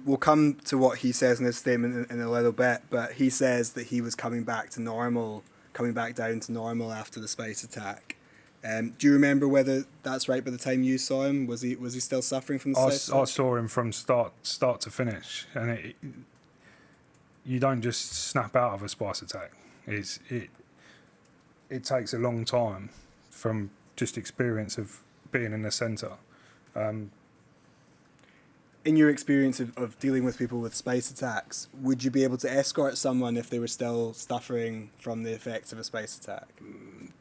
we'll come to what he says in his statement in a little bit, but he says that he was coming back down to normal after the spice attack. Do you remember whether that's right by the time you saw him? Was he still suffering from the spice I attack? saw him from start to finish, and you don't just snap out of a spice attack. It takes a long time from just experience of being in the centre. In your experience of dealing with people with spice attacks, would you be able to escort someone if they were still suffering from the effects of a spice attack?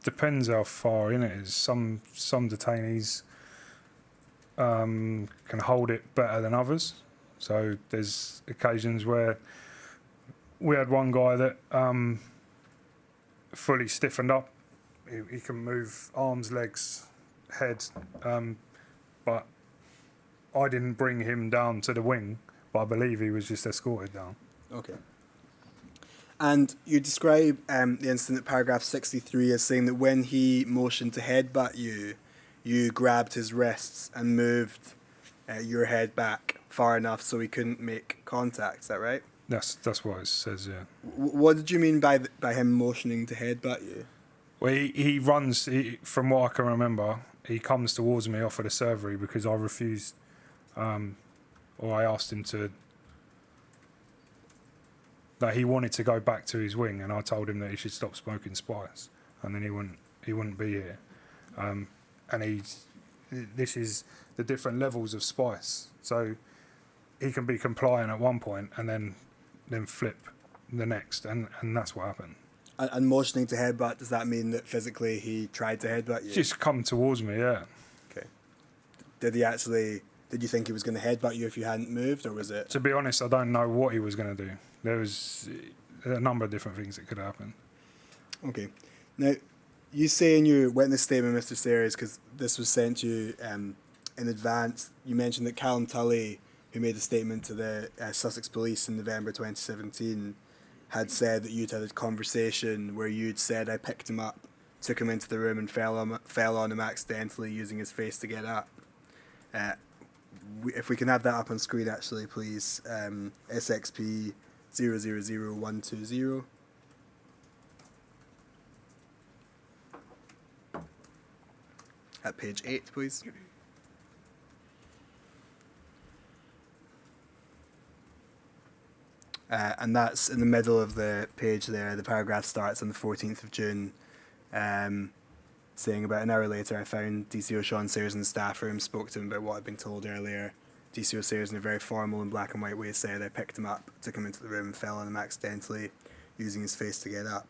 Depends how far in it is. Some detainees can hold it better than others. So there's occasions where we had one guy that fully stiffened up. He can move arms, legs, head, but I didn't bring him down to the wing, but I believe he was just escorted down. Okay. And you describe the incident at paragraph 63 as saying that when he motioned to headbutt you, you grabbed his wrists and moved your head back far enough so he couldn't make contact. Is that right? That's what it says, yeah. What did you mean by him motioning to headbutt you? Well, he runs, from what I can remember, he comes towards me off of the servery because I refused, or I asked him to, that he wanted to go back to his wing, and I told him that he should stop smoking spice, and then he wouldn't be here. And this is the different levels of spice. So he can be compliant at one point and then flip the next, and that's what happened. And motioning to headbutt, does that mean that physically he tried to headbutt you? Just come towards me, yeah. Okay. Did you think he was going to headbutt you if you hadn't moved, or was it? To be honest, I don't know what he was going to do. There was a number of different things that could happen. Okay. Now, you say in your witness statement, Mr. Sayers, because this was sent to you in advance, you mentioned that Callum Tully, who made a statement to the Sussex Police in November 2017, had said that you'd had a conversation where you'd said, I picked him up, took him into the room and fell on him accidentally using his face to get up. If we can have that up on screen actually, please. SXP 000120. At page 8, please. And that's in the middle of the page there. The paragraph starts on the 14th of June, saying about an hour later, I found DCO Sean Sayers in the staff room, spoke to him about what I'd been told earlier. DCO Sayers, in a very formal and black and white way, said, I picked him up, took him into the room, and fell on him accidentally, using his face to get up.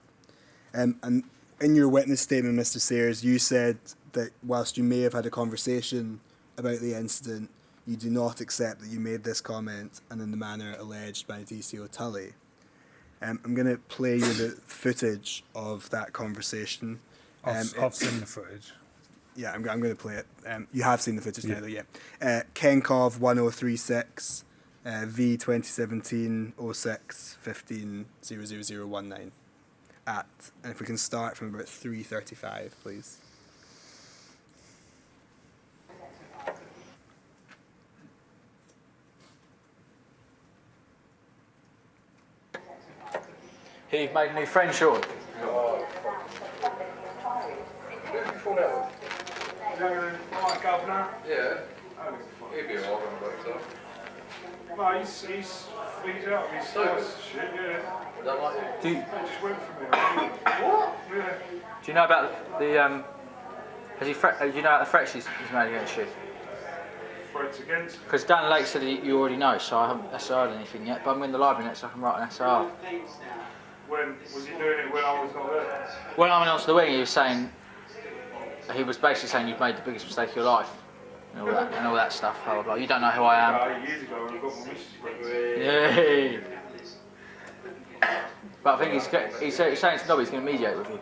And in your witness statement, Mr. Sayers, you said that whilst you may have had a conversation about the incident, you do not accept that you made this comment and in the manner alleged by DCO Tully. I'm going to play you the footage of that conversation. I've seen the footage. Yeah, I'm going to play it. You have seen the footage now, though, yeah. Kenkov 1036, V 2017 06 15 00019. And if we can start from about 3:35, please. Here you've made a new friend, Sean. Governor? Yeah. He'd be alright on the boat, No, he's out of his size shit, yeah. I don't like it. Do you, He just went from there. What? Yeah. do you know about the do you know about the threats he's made against you? Threats against him. Because Dan Lake said you already know, so I haven't SR'd anything yet. But I'm in the library next, so I can write an SR. When was he doing it when I was not there? When I went onto the wing, he was basically saying you've made the biggest mistake of your life, and all that stuff. Blah, blah, blah. You don't know who I am. 8 years ago when I got my missus pregnant. Yay! But I think he's saying to Nobby he's going to mediate with you.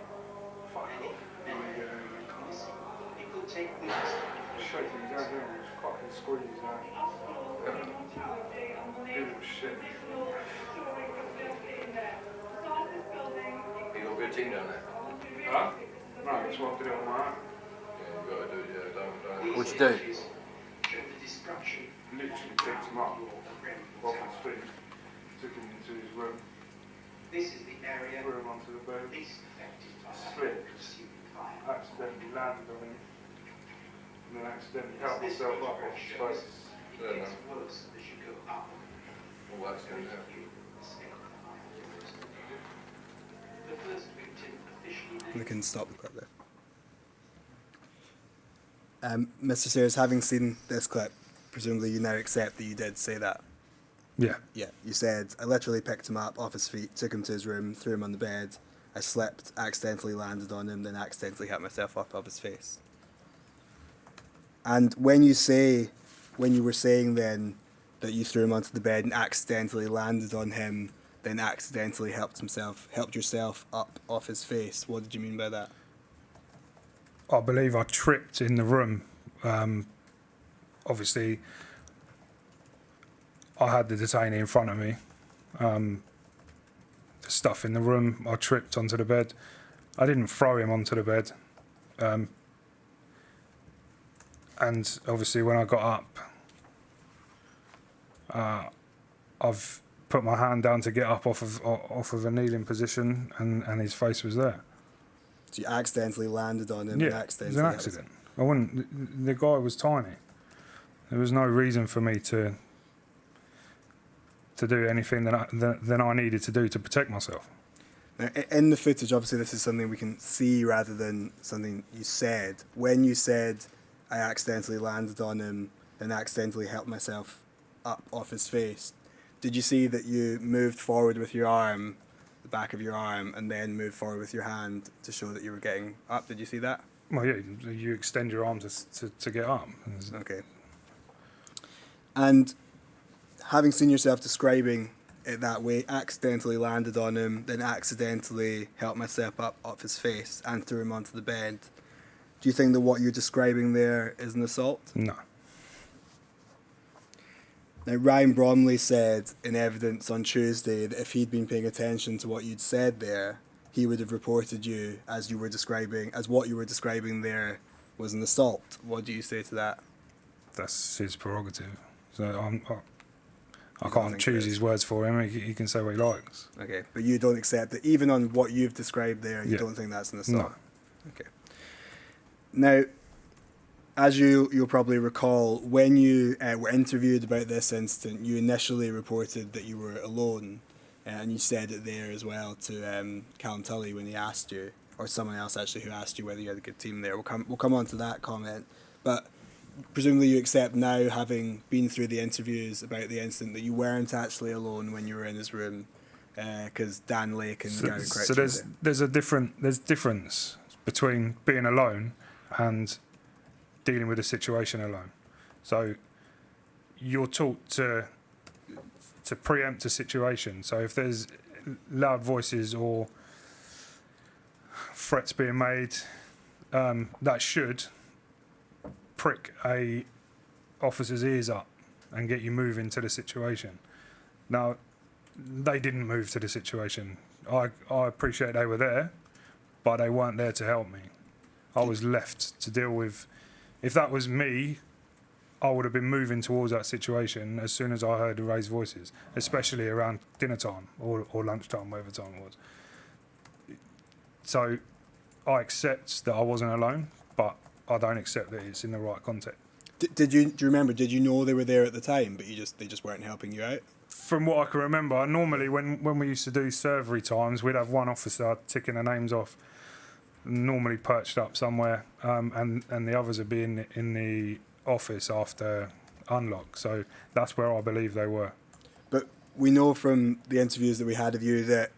Fuck off. Shit, he's out there with his fucking squeeze now. Beautiful shit. You got a good team down there. Huh? No, that's what I did it on my own. Yeah, you got to do it, yeah, don't. What'd you do? Literally picked him up off his feet, took him into his room, This is the area threw him onto the bed, least affected by slipped, pursuing fire. accidentally landed on him, and then accidentally helped myself up off his face. It Yeah, gets worse as you go up. All that's going to You escape the fire. The first victim officially We can stop the clip there. Mr. Sayers, having seen this clip, presumably you now accept that you did say that. Yeah. Yeah, you said, I literally picked him up off his feet, took him to his room, threw him on the bed. I slipped, accidentally landed on him, then accidentally hit myself up off his face. And when you were saying then that you threw him onto the bed and accidentally landed on him, then accidentally helped yourself up off his face. What did you mean by that? I believe I tripped in the room. Obviously, I had the detainee in front of me. The stuff in the room, I tripped onto the bed. I didn't throw him onto the bed. And obviously when I got up, I've put my hand down to get up off of a kneeling position, and his face was there. So you accidentally landed on him. Yeah, and it accidentally was an accident. I wouldn't. The guy was tiny. There was no reason for me to do anything than I needed to do to protect myself. Now, in the footage, obviously, this is something we can see rather than something you said. When you said, I accidentally landed on him and accidentally helped myself up off his face, did you see that you moved forward with your arm, the back of your arm, and then moved forward with your hand to show that you were getting up? Did you see that? Well, yeah, you extend your arm to get up. Okay. And having seen yourself describing it that way, accidentally landed on him, then accidentally helped myself up off his face and threw him onto the bed, do you think that what you're describing there is an assault? No. Now, Ryan Bromley said in evidence on Tuesday that if he'd been paying attention to what you'd said there, he would have reported you as what you were describing there was an assault. What do you say to that? That's his prerogative. So I You don't can't think choose it is? his words for him. He can say what he likes. Okay, but you don't accept that even on what you've described there, you Yeah. don't think that's an assault? No. Okay. Now, as you'll probably recall, when you were interviewed about this incident, you initially reported that you were alone, and you said it there as well to Callum Tully when he asked you, or someone else actually who asked you whether you had a good team there. We'll come on to that comment, but presumably you accept now, having been through the interviews about the incident, that you weren't actually alone when you were in his room, because Dan Lake and Gary Crouch So were there. there's difference between being alone and dealing with a situation alone. So you're taught to preempt a situation. So if there's loud voices or threats being made, that should prick a officer's ears up and get you moving to the situation. Now, they didn't move to the situation. I appreciate they were there, but they weren't there to help me. I was left to deal with. If that was me, I would have been moving towards that situation as soon as I heard the raised voices, especially around dinner time or lunchtime, whatever time it was. So I accept that I wasn't alone, but I don't accept that it's in the right context. Do you remember? Did you know they were there at the time, but they just weren't helping you out? From what I can remember, normally when we used to do servery times, we'd have one officer ticking the names off, normally perched up somewhere, and the others would be in the office after unlock. So that's where I believe they were. But we know from the interviews that we had of you that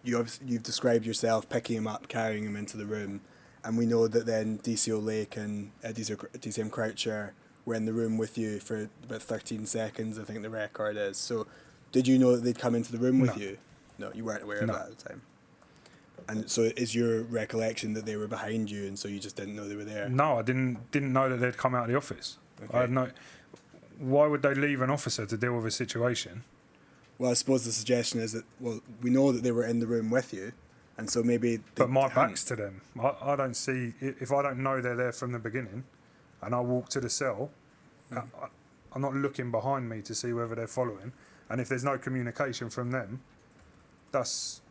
you've described yourself picking him up, carrying him into the room, and we know that then DCO Lake and DCM Croucher were in the room with you for about 13 seconds, I think the record is. So did you know that they'd come into the room with you? No, you weren't aware of that at the time. And so is your recollection that they were behind you and so you just didn't know they were there? No, I didn't know that they'd come out of the office. Okay. I had no. Why would they leave an officer to deal with a situation? Well, I suppose the suggestion is that, well, we know that they were in the room with you, and so maybe... But my back's to them. I don't see... If I don't know they're there from the beginning and I walk to the cell, I'm not looking behind me to see whether they're following. And if there's no communication from them, that's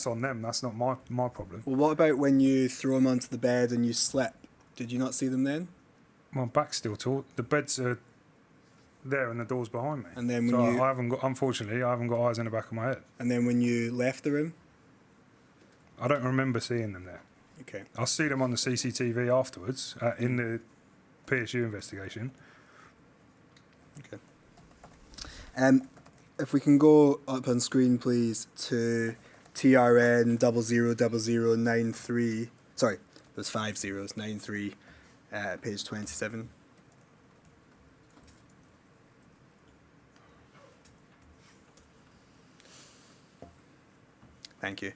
on them. That's not my problem. Well, what about when you throw them onto the bed and you slip? Did you not see them then? My back's still taut. The beds are there and the door's behind me. And then so when I haven't got... Unfortunately, I haven't got eyes in the back of my head. And then when you left the room? I don't remember seeing them there. Okay. I'll see them on the CCTV afterwards in the PSU investigation. Okay. If we can go up on screen, please, to TRN 000093. Sorry, there's 5 zeros. 93, page 27. Thank you.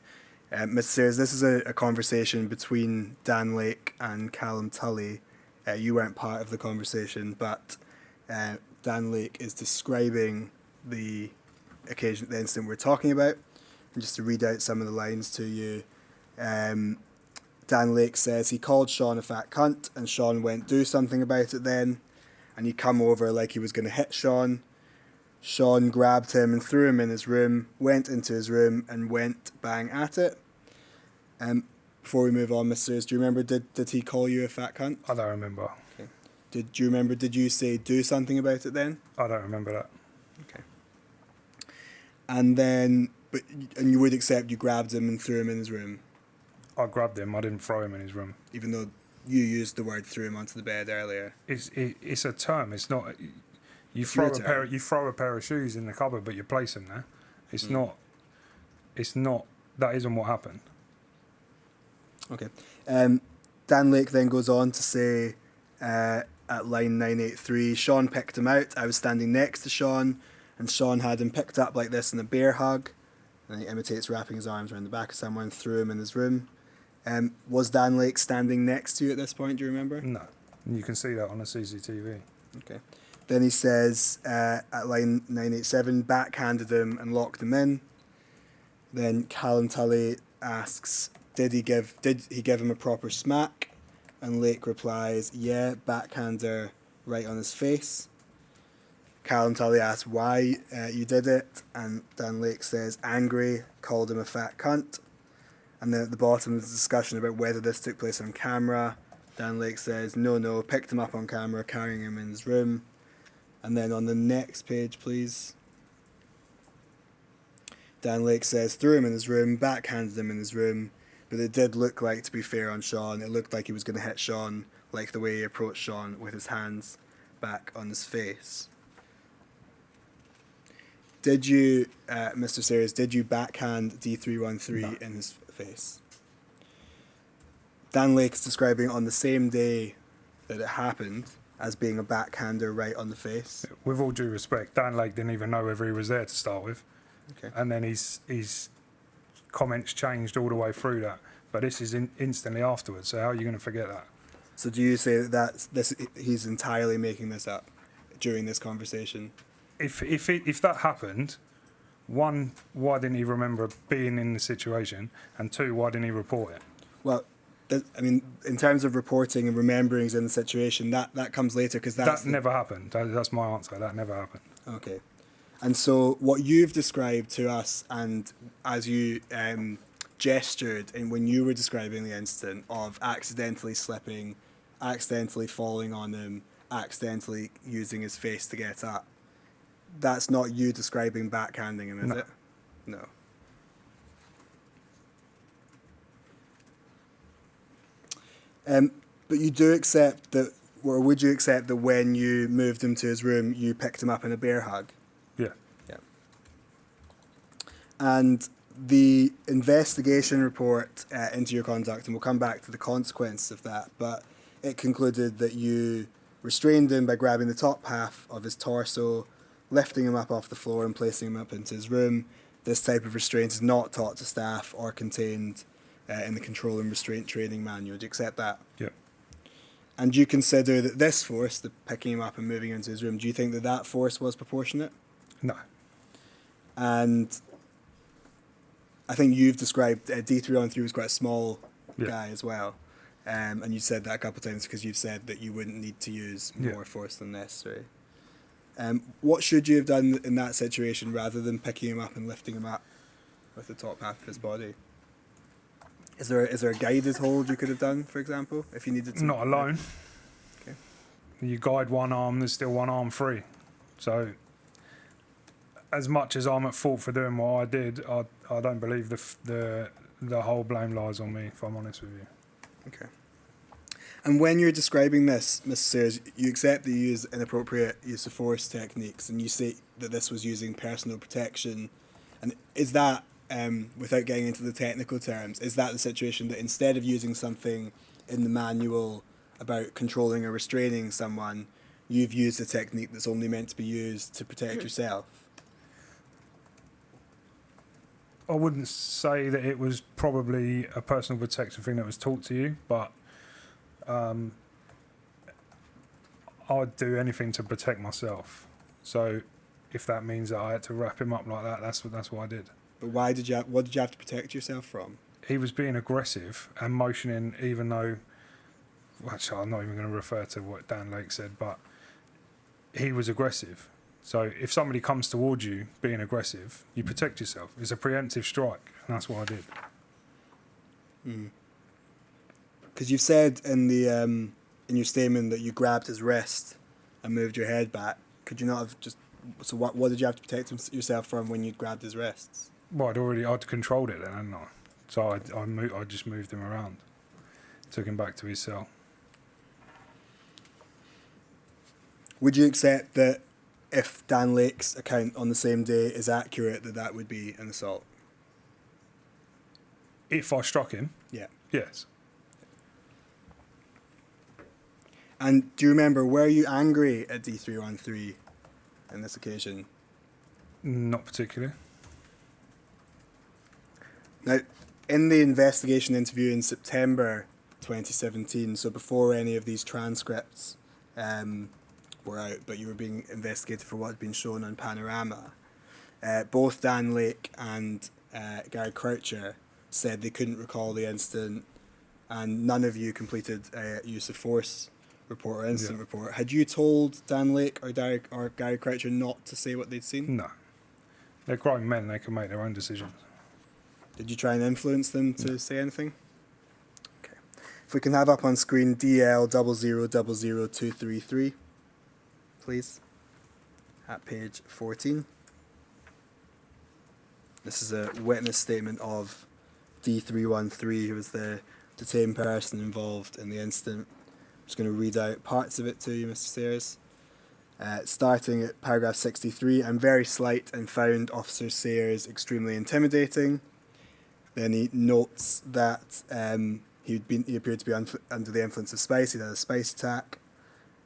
Mr. Sayers, this is a conversation between Dan Lake and Callum Tully. You weren't part of the conversation, but Dan Lake is describing the incident we're talking about. And just to read out some of the lines to you, Dan Lake says he called Sean a fat cunt, and Sean went do something about it then, and he come over like he was going to hit Sean. Sean grabbed him and threw him in his room, went into his room and went bang at it. Before we move on, Mr. Sayers, do you remember, did he call you a fat cunt? I don't remember. Okay. Did you say do something about it then? I don't remember that. Okay. And then, and you would accept you grabbed him and threw him in his room, I grabbed him. I didn't throw him in his room. even though you used the word threw him onto the bed earlier. It's a term. It's not. You It's throw your a term. pair of shoes in the cupboard, but you place them there. It's not. It's not. That isn't what happened. Okay. Dan Lake then goes on to say at line 983, Sean picked him out. I was standing next to Sean, and Sean had him picked up like this in a bear hug. And he imitates wrapping his arms around the back of someone, threw him in his room. Was Dan Lake standing next to you at this point, do you remember? No, you can see that on the CCTV. Okay. Then he says at line 987, backhanded him and locked him in. Then Callum Tully asks, did he give him a proper smack? And Lake replies, yeah, backhander right on his face. Callum Tully asks why you did it, and Dan Lake says angry, called him a fat cunt. And then at the bottom there's a discussion about whether this took place on camera. Dan Lake says no, picked him up on camera, carrying him in his room. And then on the next page, please, Dan Lake says threw him in his room, backhanded him in his room, but it did look like, to be fair on Sean, it looked like he was going to hit Sean, like the way he approached Sean with his hands back on his face. Did you, Mr. Sayers, did you backhand D313 in his face? Dan Lake's describing on the same day that it happened as being a backhander right on the face. With all due respect, Dan Lake didn't even know whether he was there to start with. Okay. And then his comments changed all the way through that. But this is instantly afterwards, so how are you going to forget that? So do you say that he's entirely making this up during this conversation? If that happened, one, why didn't he remember being in the situation? And two, why didn't he report it? Well, I mean, in terms of reporting and remembering in the situation, that comes later because That never happened. That's my answer. That never happened. Okay. And so what you've described to us, and as you gestured in when you were describing the incident of accidentally slipping, accidentally falling on him, accidentally using his face to get up, that's not you describing backhanding him, is No. it? No. But you do accept that, or would you accept that when you moved him to his room, you picked him up in a bear hug? Yeah. Yeah. And the investigation report into your conduct, and we'll come back to the consequence of that, but it concluded that you restrained him by grabbing the top half of his torso, lifting him up off the floor and placing him up into his room. This type of restraint is not taught to staff or contained in the control and restraint training manual. Do you accept that? Yeah. And do you consider that this force, the picking him up and moving into his room, do you think that that force was proportionate? No. And I think you've described D313 was quite a small guy as well. And you said that a couple of times because you've said that you wouldn't need to use more force than necessary. What should you have done in that situation rather than picking him up and lifting him up with the top half of his body? Is there a guided hold you could have done, for example, if you needed to? Not alone. Okay. You guide one arm, there's still one arm free. So, as much as I'm at fault for doing what I did, I don't believe the whole blame lies on me, if I'm honest with you. Okay. And when you're describing this, Mr. Sayers, you accept that you use inappropriate use of force techniques, and you say that this was using personal protection. And is that, without getting into the technical terms, is that the situation that instead of using something in the manual about controlling or restraining someone, you've used a technique that's only meant to be used to protect yourself? I wouldn't say that it was probably a personal protection thing that was taught to you, but I'd do anything to protect myself. So if that means that I had to wrap him up like that, that's what I did. But what did you have to protect yourself from? He was being aggressive and motioning, even though, well, actually, I'm not even going to refer to what Dan Lake said, but he was aggressive. So if somebody comes towards you being aggressive, you protect yourself. It's a preemptive strike, and that's what I did. Because you've said in your statement that you grabbed his wrist and moved your head back. Could you not have just... So what did you have to protect yourself from when you grabbed his wrists? Well, I'd controlled it then, hadn't I? So I just moved him around, took him back to his cell. Would you accept that if Dan Lake's account on the same day is accurate, that would be an assault? If I struck him, Yeah. yes. And do you remember, were you angry at D313 on this occasion? Not particularly. Now, in the investigation interview in September 2017, so before any of these transcripts were out, but you were being investigated for what had been shown on Panorama, both Dan Lake and Gary Croucher said they couldn't recall the incident, and none of you completed a use of force report or incident report. Had you told Dan Lake or Gary Croucher not to say what they'd seen? No. They're grown men, they can make their own decisions. Did you try and influence them to say anything? Okay. If we can have up on screen DL000233, please, at page 14. This is a witness statement of D313, who was the detained person involved in the incident. I'm just going to read out parts of it to you, Mr. Sayers. Starting at paragraph 63, I'm very slight and found Officer Sayers extremely intimidating. Then he notes that he appeared to be under the influence of spice. He'd had a spice attack.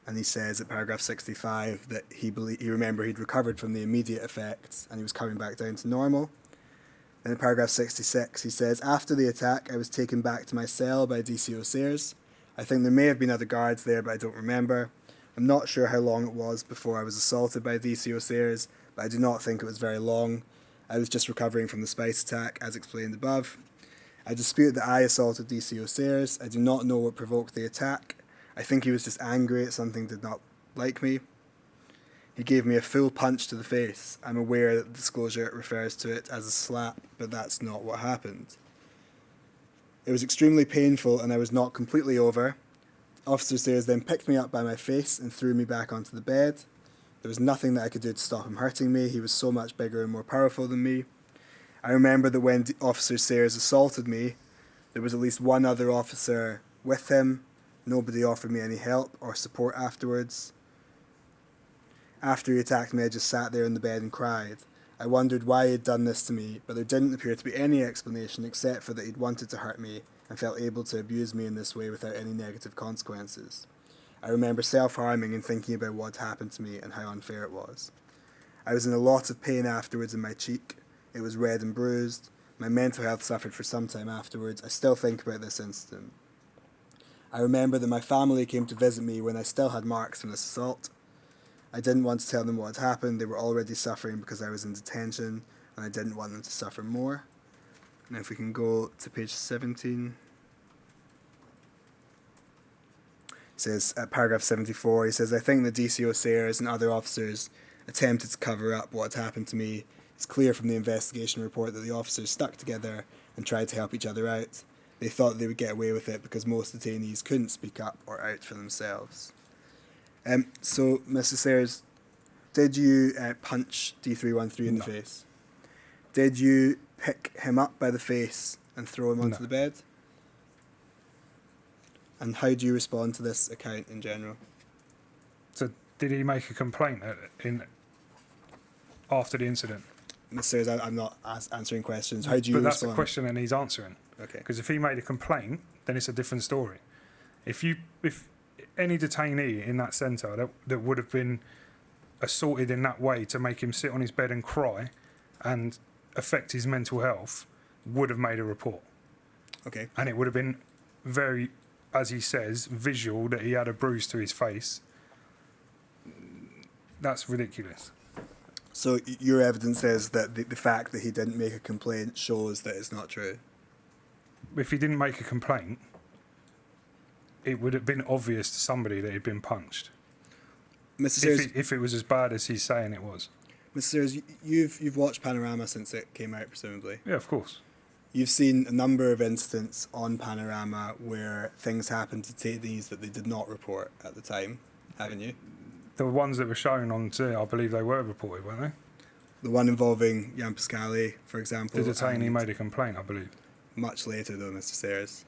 And he says at paragraph 65 that he remembered he'd recovered from the immediate effects and he was coming back down to normal. Then in paragraph 66 he says, after the attack I was taken back to my cell by DCO Sayers. I think there may have been other guards there, but I don't remember. I'm not sure how long it was before I was assaulted by DCO Sayers, but I do not think it was very long. I was just recovering from the spice attack, as explained above. I dispute that I assaulted DCO Sayers. I do not know what provoked the attack. I think he was just angry at something did not like me. He gave me a full punch to the face. I'm aware that the disclosure refers to it as a slap, but that's not what happened. It was extremely painful and I was not completely over. Officer Sayers then picked me up by my face and threw me back onto the bed. There was nothing that I could do to stop him hurting me. He was so much bigger and more powerful than me. I remember that when Officer Sayers assaulted me, there was at least one other officer with him. Nobody offered me any help or support afterwards. After he attacked me, I just sat there in the bed and cried. I wondered why he had done this to me, but there didn't appear to be any explanation except for that he'd wanted to hurt me and felt able to abuse me in this way without any negative consequences. I remember self-harming and thinking about what had happened to me and how unfair it was. I was in a lot of pain afterwards in my cheek. It was red and bruised. My mental health suffered for some time afterwards. I still think about this incident. I remember that my family came to visit me when I still had marks from this assault. I didn't want to tell them what had happened. They were already suffering because I was in detention, and I didn't want them to suffer more. Now if we can go to page 17. It says, at paragraph 74, he says, I think the DCO Sayers and other officers attempted to cover up what had happened to me. It's clear from the investigation report that the officers stuck together and tried to help each other out. They thought they would get away with it because most detainees couldn't speak up or out for themselves. So, Mr. Sayers, did you punch D313 in the face? Did you pick him up by the face and throw him onto the bed? And how do you respond to this account in general? So did he make a complaint after the incident? Mr. Sayers, I'm not answering questions. How do you But that's respond? the question and he's answering. Okay. Because if he made a complaint, then it's a different story. If any detainee in that centre that would have been assaulted in that way to make him sit on his bed and cry and affect his mental health would have made a report. Okay. And it would have been very, as he says, visual that he had a bruise to his face. That's ridiculous. So your evidence says that the fact that he didn't make a complaint shows that it's not true. If he didn't make a complaint, it would have been obvious to somebody that he'd been punched. Mr. Sears, If it was as bad as he's saying it was. Mr. Sears, you've watched Panorama since it came out, presumably. Yeah, of course. You've seen a number of incidents on Panorama where things happened to detainees that they did not report at the time, haven't you? The ones that were shown on TV, I believe they were reported, weren't they? The one involving Jan Pascali, for example. The detainee and made a complaint, I believe. much later, though, Mr. Sayers.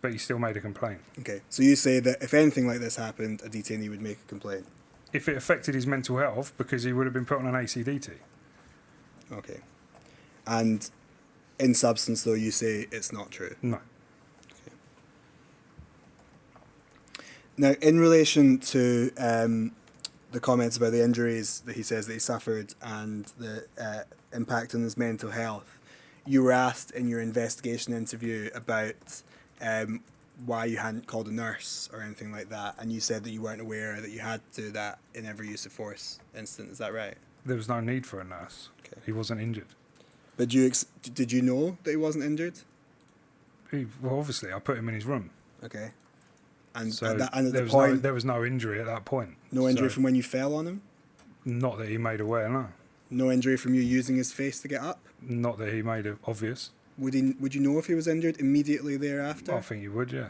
But he still made a complaint. Okay, so you say that if anything like this happened, a detainee would make a complaint. If it affected his mental health, because he would have been put on an ACDT. Okay. And in substance, though, you say it's not true. No. Now, in relation to the comments about the injuries that he says that he suffered and the impact on his mental health, you were asked in your investigation interview about why you hadn't called a nurse or anything like that, and you said that you weren't aware that you had to do that in every use of force incident. Is that right? There was no need for a nurse. Okay. He wasn't injured. But did you know that he wasn't injured? Well, obviously, I put him in his room. Okay. And, So and at there the was point, there was no injury at that point. no injury So, from when you fell on him? Not that he made aware, no. No injury from you using his face to get up? Not that he made it obvious. Would you know if he was injured immediately thereafter? I think you would, yeah.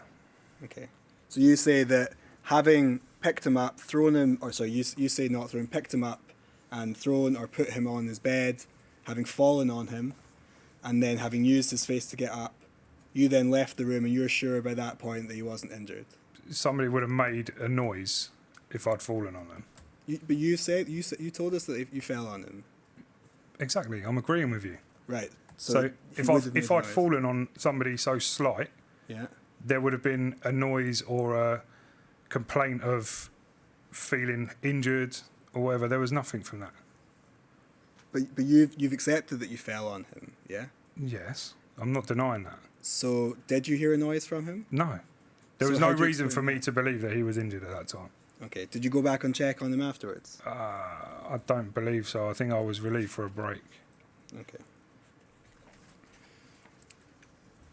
Okay. So you say that having picked him up, thrown him, or sorry, you say not thrown, picked him up and thrown or put him on his bed, having fallen on him, and then having used his face to get up, you then left the room and you're sure by that point that he wasn't injured. Somebody would have made a noise if I'd fallen on him. But you told us that if you fell on him. Exactly, I'm agreeing with you. Right. So he if would have made if a I'd noise. fallen on somebody so slight, Yeah. there would have been a noise or a complaint of feeling injured or whatever. There was nothing from that. But you've accepted that you fell on him, yeah? Yes, I'm not denying that. So did you hear a noise from him? No. There So was how no do you reason for explain me to believe that he was injured at that time. Okay. Did you go back and check on him afterwards? I don't believe so. I think I was relieved for a break. Okay.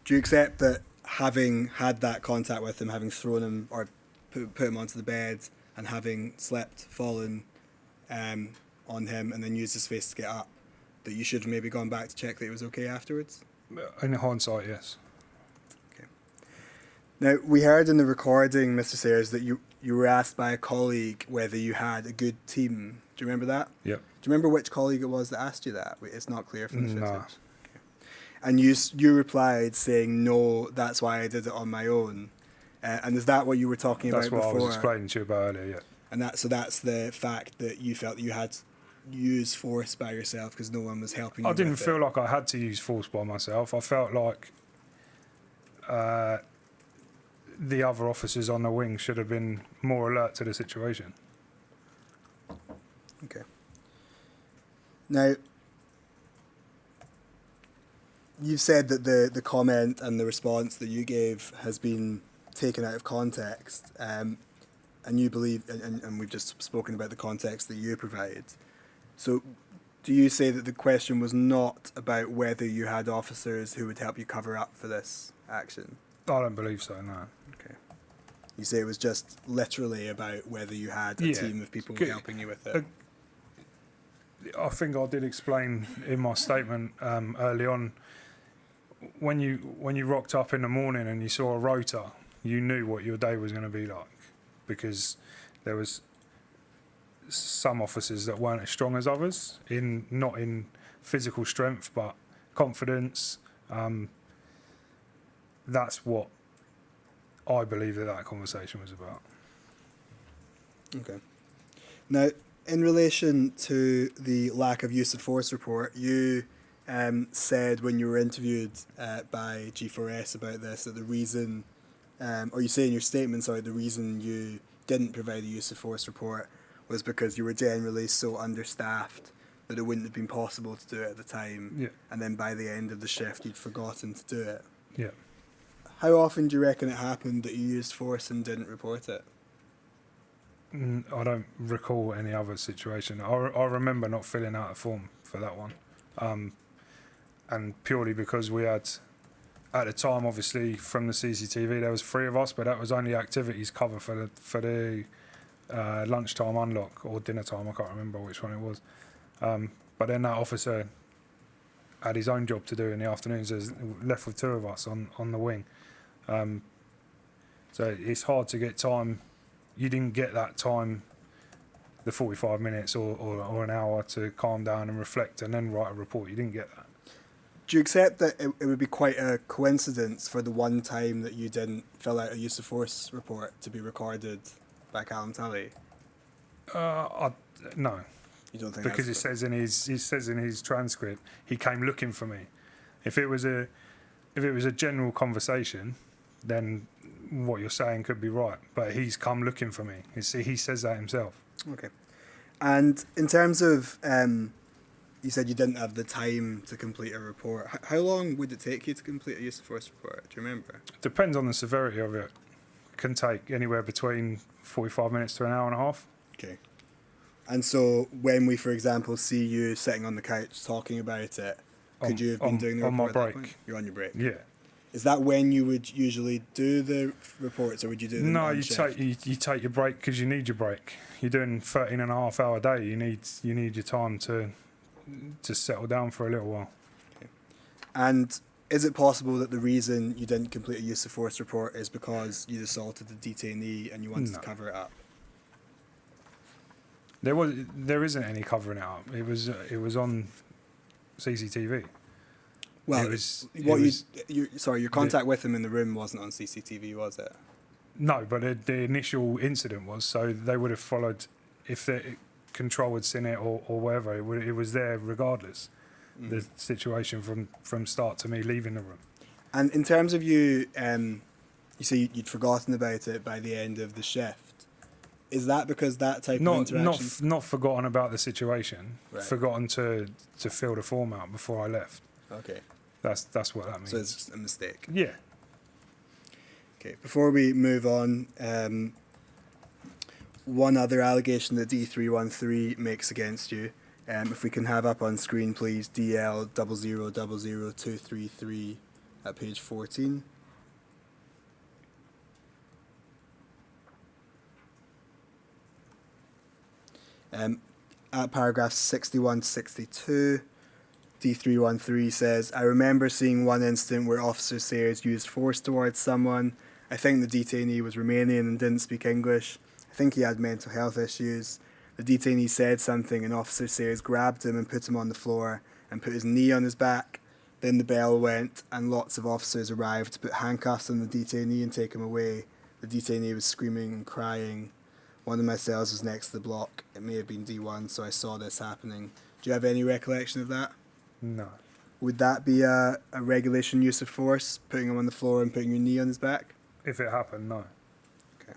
Do you accept that having had that contact with him, having thrown him or put him onto the bed and having fallen on him and then used his face to get up, that you should have maybe gone back to check that he was okay afterwards? In hindsight, yes. Now, we heard in the recording, Mr. Sayers, that you were asked by a colleague whether you had a good team. Do you remember that? Yep. Do you remember which colleague it was that asked you that? It's not clear from the footage. No. Okay. And you replied saying, no, that's why I did it on my own. And is that what you were talking That's about what before? I was explaining to you about earlier, yeah. And that's the fact that you felt that you had to use force by yourself because no one was helping you I didn't with feel it. like I had to use force by myself. I felt like the other officers on the wing should have been more alert to the situation. Okay. Now, you've said that the comment and the response that you gave has been taken out of context, and you believe, and we've just spoken about the context that you provide. So, do you say that the question was not about whether you had officers who would help you cover up for this action? I don't believe so, no. Okay. You say it was just literally about whether you had a Yeah. team of people Good. helping you with it. I think I did explain in my statement early on, when you rocked up in the morning and you saw a rota, you knew what your day was going to be like, because there was some officers that weren't as strong as others, not in physical strength but confidence. That's what I believe that conversation was about. Okay. Now, in relation to the lack of use of force report, you said when you were interviewed by G4S about this that the reason, or you say in your statement, sorry, the reason you didn't provide a use of force report was because you were generally so understaffed that it wouldn't have been possible to do it at the time, Yeah. and then by the end of the shift you'd forgotten to do it. Yeah. How often do you reckon it happened that you used force and didn't report it? I don't recall any other situation. I remember not filling out a form for that one, and purely because we had, at the time, obviously from the CCTV, there was 3 of us, but that was only activities cover for the lunchtime unlock or dinner time. I can't remember which one it was. But then that officer had his own job to do in the afternoons. There's left with 2 of us on the wing. So it's hard to get time. You didn't get that time, the 45 minutes or an hour to calm down and reflect and then write a report. You didn't get that. Do you accept that it would be quite a coincidence for the one time that you didn't fill out a use of force report to be recorded by Callum Tully? No, You don't think because that's it says in his transcript he came looking for me. If it was a general conversation, then what you're saying could be right. But he's come looking for me. He says that himself. Okay. And in terms of, you said you didn't have the time to complete a report. How long would it take you to complete a use of force report? Do you remember? Depends on the severity of it. Can take anywhere between 45 minutes to an hour and a half. Okay. And so when we, for example, see you sitting on the couch talking about it, could you have been doing the on my report at that break? point? You're on your break. Yeah. Is that when you would usually do the reports, or would you do them No, on you shift? take your break because you need your break. You're doing 13 and a half hour day. You need your time to settle down for a little while. Okay. And is it possible that the reason you didn't complete a use of force report is because you'd assaulted the detainee and you wanted No. to cover it up? There isn't any covering it up. It was on CCTV. Well, It was- what it was- your contact with him in the room wasn't on CCTV, was it? No, but the initial incident was, so they would have followed if the control had seen it or whatever. It was there regardless. The situation from start to me leaving the room. And in terms of you, you say you'd forgotten about it by the end of the shift. Is that because that type of interaction? Not forgotten about the situation. Right. Forgotten to fill the form out before I left. Okay, That's what that means. so it's just a mistake. Yeah. Okay, before we move on, one other allegation that D313 makes against you, if we can have up on screen, please, DL0000233 at page 14. At paragraph 61 to 62, D313 says, I remember seeing one incident where Officer Sayers used force towards someone. I think the detainee was Romanian and didn't speak English. I think he had mental health issues. The detainee said something and Officer Sayers grabbed him and put him on the floor and put his knee on his back. Then the bell went and lots of officers arrived to put handcuffs on the detainee and take him away. The detainee was screaming and crying. One of my cells was next to the block. It may have been D1, so I saw this happening. Do you have any recollection of that? No. Would that be a regulation use of force, putting him on the floor and putting your knee on his back? If it happened, no. Okay.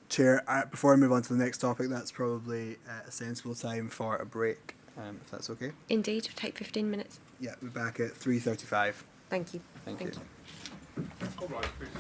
Chair, before I move on to the next topic, that's probably a sensible time for a break, if that's okay. Indeed, it'll take 15 minutes. Yeah, we're back at 3:35. Thank you. Thank you. All right, please.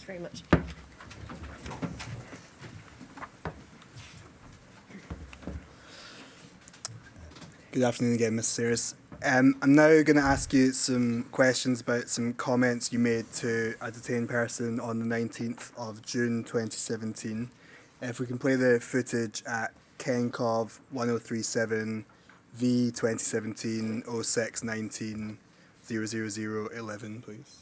very much. Good afternoon again, Mr. Sayers. I'm now going to ask you some questions about some comments you made to a detained person on the 19th of June 2017. If we can play the footage at Kenkov 1037 V 2017 0619 00011, please.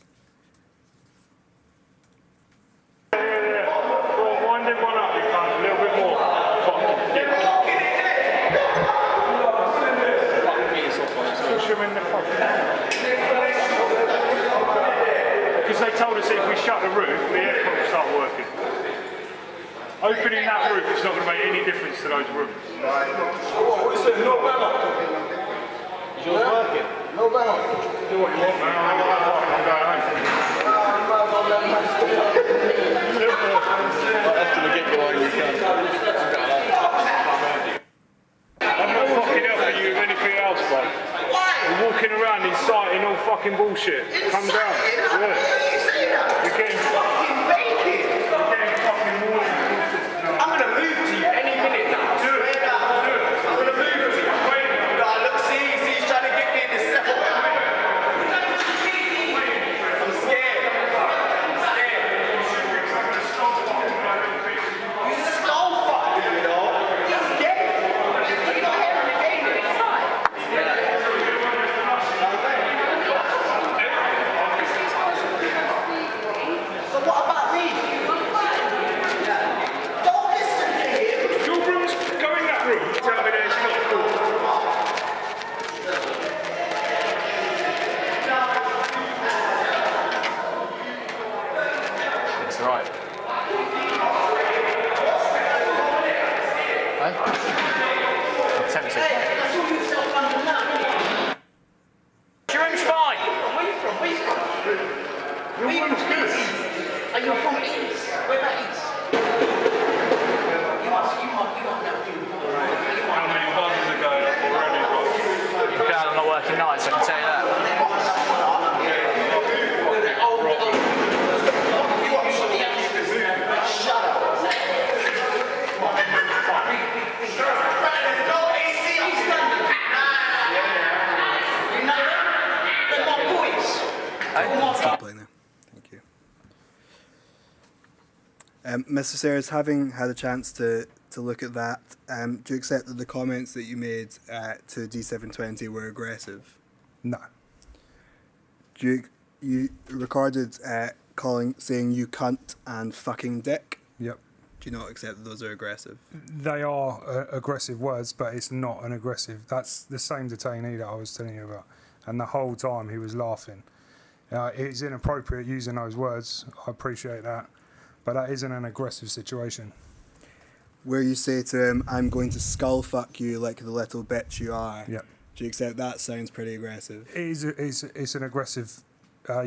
Wind everyone up, you can't. A little bit more. Push them in the fucking... Because they told us that if we shut the roof, the aircon will start working. Opening that roof is not going to make any difference to those rooms. What's it? No banner. Is yours working? No banner. Do what you want, man. I'm going home. That's going to get going. You can. I'm not fucking helping you with anything else, bro. You're walking around inciting all fucking bullshit. Come down. Yeah. You're getting fucking more than bullshit. I'm gonna move to you any minute now. Do it. I'm gonna move to you. No, look, see, he's trying to get me in this second. I'm scared. You stole fucking, you know? He's gay. You don't have him again. It's fine. So what about me? Don't listen to him. Your room's go in that room. Tell me that it's not cool. It's right. Hey? I'm tempted. Your room's fine. Where you from? Where you from? Where you from? Are you from East? Where about East? You must know. How many buzzers ago already? You're glad I'm not working nights, I can tell you that. Shut up. No AC, he's done the You know that? They're my boys. Stop playing there. Thank you. Mr. Sayers, having had a chance to look at that, do you accept that the comments that you made to D720 were aggressive? No. You recorded saying you cunt and fucking dick. Yep. Do you not accept that those are aggressive? They are aggressive words, but it's not an aggressive. That's the same detainee that I was telling you about. And the whole time he was laughing. It's inappropriate using those words. I appreciate that. But that isn't an aggressive situation. Where you say to him, I'm going to skull fuck you like the little bitch you are. Yep. Do you accept that sounds pretty aggressive? It's an aggressive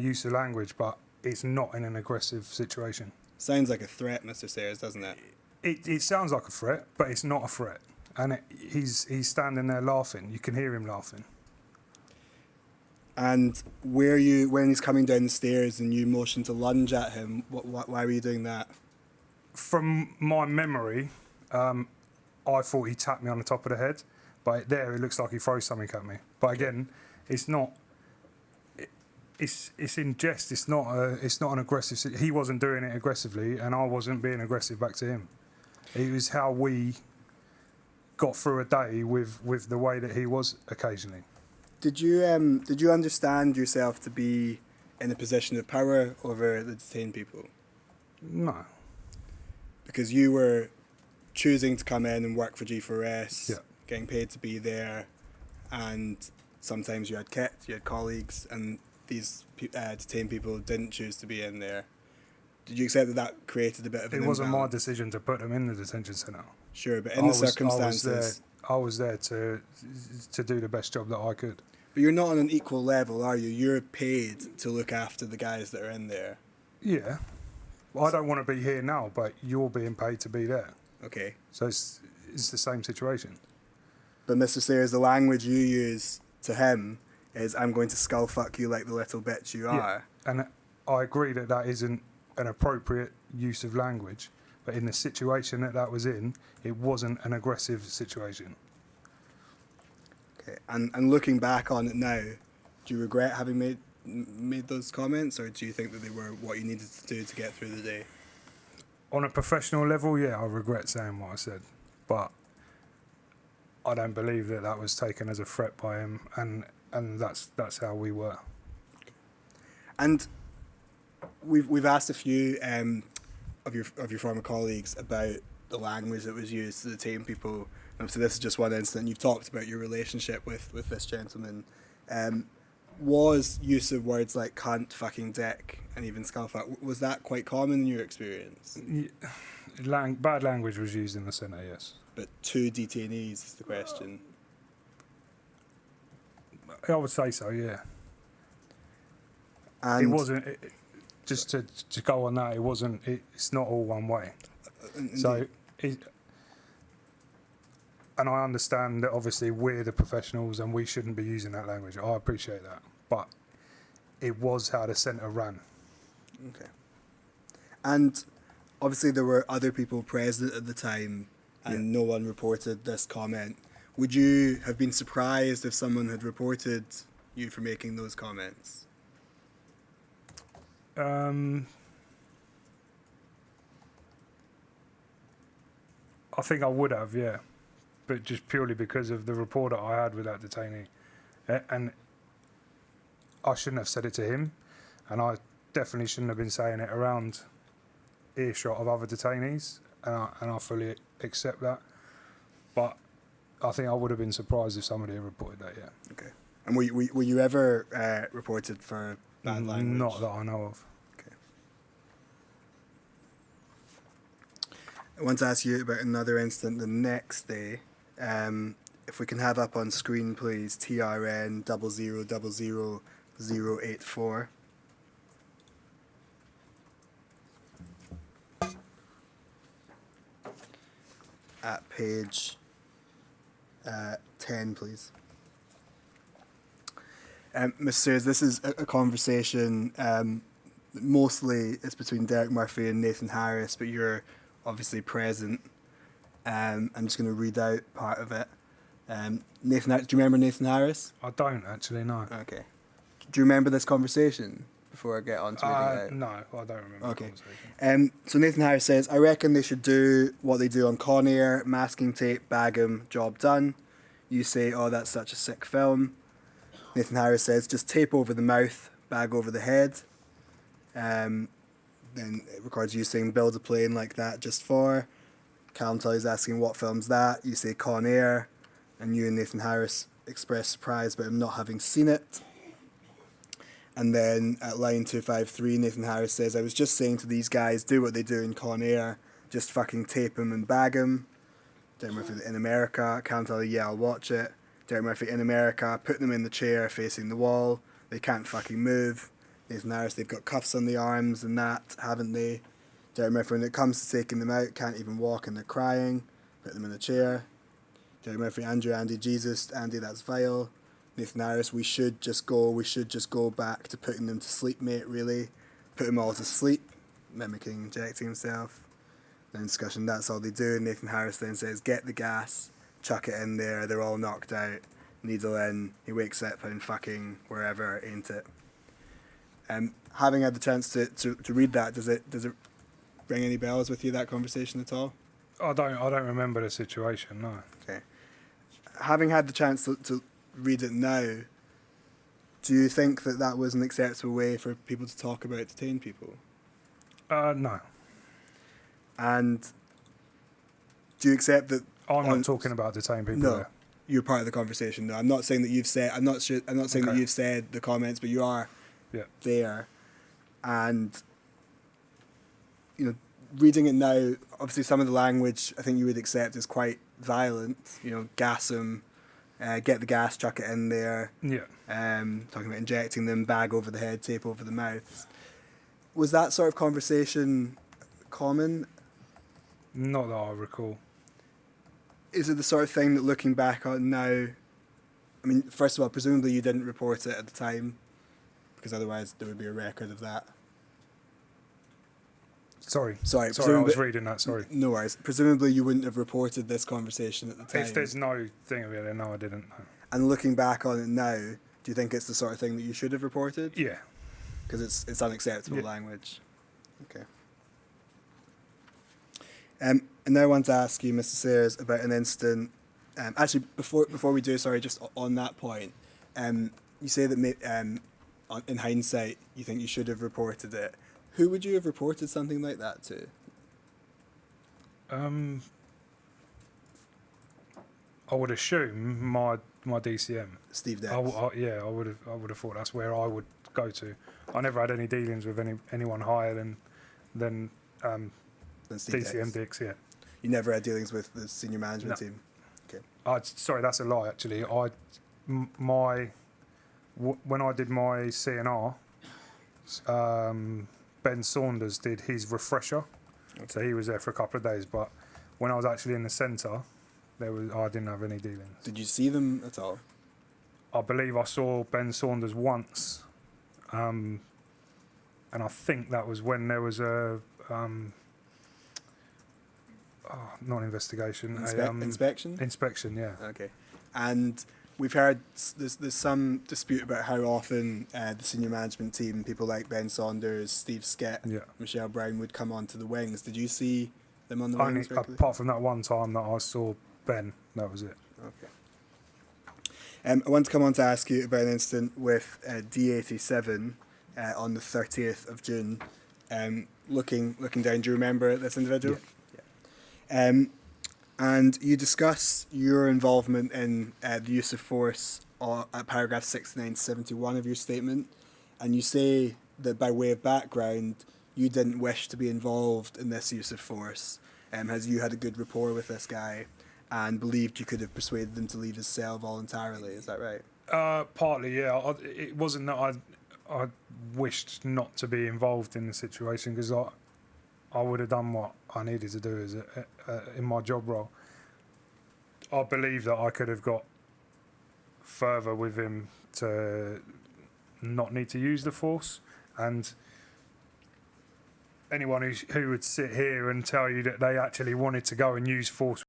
use of language, but it's not in an aggressive situation. Sounds like a threat, Mr. Sayers, doesn't it? It sounds like a threat, but it's not a threat. And he's standing there laughing. You can hear him laughing. And when he's coming down the stairs and you motion to lunge at him, why were you doing that? From my memory, I thought he tapped me on the top of the head, but there it looks like he throws something at me. But again, it's not. It's in jest. It's not an aggressive. He wasn't doing it aggressively, and I wasn't being aggressive back to him. It was how we got through a day with the way that he was occasionally. Did you understand yourself to be in a position of power over the detained people? No. Because you were choosing to come in and work for G4S, Yeah. getting paid to be there, and sometimes you had kit, you had colleagues, and these detained people didn't choose to be in there. Did you accept that created a bit of an It wasn't my imbalance? decision to put them in the detention centre. Sure, but in the circumstances... I was there to do the best job that I could. But you're not on an equal level, are you? You're paid to look after the guys that are in there. Yeah. Well, I don't want to be here now, but you're being paid to be there. Okay. So it's the same situation. But Mr. Sayers, the language you use to him is, I'm going to skull fuck you like the little bitch you are. And I agree that isn't an appropriate use of language, but in the situation that was in, it wasn't an aggressive situation. Okay. And looking back on it now, do you regret having made those comments, or do you think that they were what you needed to do to get through the day? On a professional level, yeah, I regret saying what I said, but I don't believe that was taken as a threat by him, and that's how we were. And we've asked a few of your former colleagues about the language that was used to detain people. And so this is just one incident. You've talked about your relationship with this gentleman. Was use of words like cunt, fucking dick, and even skullfuck, was that quite common in your experience? Bad language was used in the centre, yes. But to detainees is the question. I would say so, yeah. And it wasn't, just to go on that, it's not all one way. So, and I understand that obviously we're the professionals and we shouldn't be using that language. I appreciate that. But it was how the centre ran. Okay. And obviously there were other people present at the time and no one reported this comment. Would you have been surprised if someone had reported you for making those comments? I think I would have, yeah. But just purely because of the rapport that I had with that detainee. And I shouldn't have said it to him, and I definitely shouldn't have been saying it around earshot of other detainees, and I fully accept that. But I think I would have been surprised if somebody had reported that, yeah. Okay. And were you ever reported for bad language? Not that I know of. Okay. I want to ask you about another incident the next day. If we can have up on screen, please, TRN 0000084. At page 10, please. Mr. Sears, this is a conversation, mostly it's between Derek Murphy and Nathan Harris, but you're obviously present. I'm just going to read out part of it. Nathan, do you remember Nathan Harris? I don't actually, no. Okay. Do you remember this conversation before I get on to reading it out? No, I don't remember Okay. the conversation. So Nathan Harris says, I reckon they should do what they do on Con Air, masking tape, bag 'em, job done. You say, oh, that's such a sick film. Nathan Harris says, just tape over the mouth, bag over the head. Then it records you saying, build a plane like that just for. Callum Tully's asking, what film's that? You say Con Air. And you and Nathan Harris express surprise about him not having seen it. And then at line 253, Nathan Harris says, I was just saying to these guys, do what they do in Con Air. Just fucking tape him and bag him. Derek Murphy, in America. Callum Tully, yeah, I'll watch it. Derek Murphy, in America, put them in the chair facing the wall. They can't fucking move. Nathan Harris, they've got cuffs on the arms and that, haven't they? Derek Murphy, when it comes to taking them out, can't even walk and they're crying. Put them in a chair. Derek Murphy, Andrew, Andy, Jesus, Andy, that's vile. Nathan Harris, we should just go back to putting them to sleep, mate, really. Put them all to sleep, mimicking injecting himself. Then discussion, that's all they do. Nathan Harris then says, get the gas, chuck it in there, they're all knocked out, needle in, he wakes up and fucking wherever, ain't it? Having had the chance to read that, does it ring any bells with you, that conversation at all? I don't remember the situation, no. Okay. Having had the chance to read it now, do you think that was an acceptable way for people to talk about detained people? No. And do you accept that? I'm not talking about detained people. No, there. you're part of the conversation. No, I'm not saying that you've said. I'm not saying that you've said the comments, but you are there. And reading it now, obviously some of the language I think you would accept is quite violent. Gas them, get the gas, chuck it in there. Yeah. Talking about injecting them, bag over the head, tape over the mouth. Was that sort of conversation common? Not that I recall. Is it the sort of thing that, looking back on now, I mean, first of all, presumably you didn't report it at the time, because otherwise there would be a record of that. Sorry, Sorry, I presumably- was reading that. Sorry. No worries. Presumably you wouldn't have reported this conversation at the time. If there's no thing of it, then no, I didn't. No. And looking back on it now, do you think it's the sort of thing that you should have reported? Yeah. Because it's unacceptable Yeah. language. Okay. And now I want to ask you, Mr. Sayers, about an incident. Actually, before we do, sorry, just on that point, you say that in hindsight you think you should have reported it. Who would you have reported something like that to? I would assume my DCM. Steve Dix. I would have thought that's where I would go to. I never had any dealings with anyone higher than Than Steve DCM Dix. Dix. Yeah. You never had dealings with the senior management No. team. Okay. Sorry, that's a lie. Actually, when I did my CNR, Ben Saunders did his refresher, so he was there for a couple of days. But when I was actually in the centre, I didn't have any dealings. Did you see them at all? I believe I saw Ben Saunders once, and I think that was when there was a not investigation, Inspection? inspection. Yeah. Okay. And we've heard there's some dispute about how often the senior management team, people like Ben Saunders, Steve Skett, Yeah. Michelle Brown, would come onto the wings. Did you see them on the Only wings regularly? apart from that one time that I saw Ben, that was it. Okay. I want to come on to ask you about an incident with D87 on the 30th of June. Looking down, do you remember this individual? Yeah. And you discuss your involvement in the use of force at paragraph 6971 of your statement, and you say that by way of background, you didn't wish to be involved in this use of force, as you had a good rapport with this guy and believed you could have persuaded him to leave his cell voluntarily. Is that right? Partly, yeah. It wasn't that I wished not to be involved in the situation, because I would have done what I needed to do in my job role. I believe that I could have got further with him to not need to use the force, and anyone who would sit here and tell you that they actually wanted to go and use force.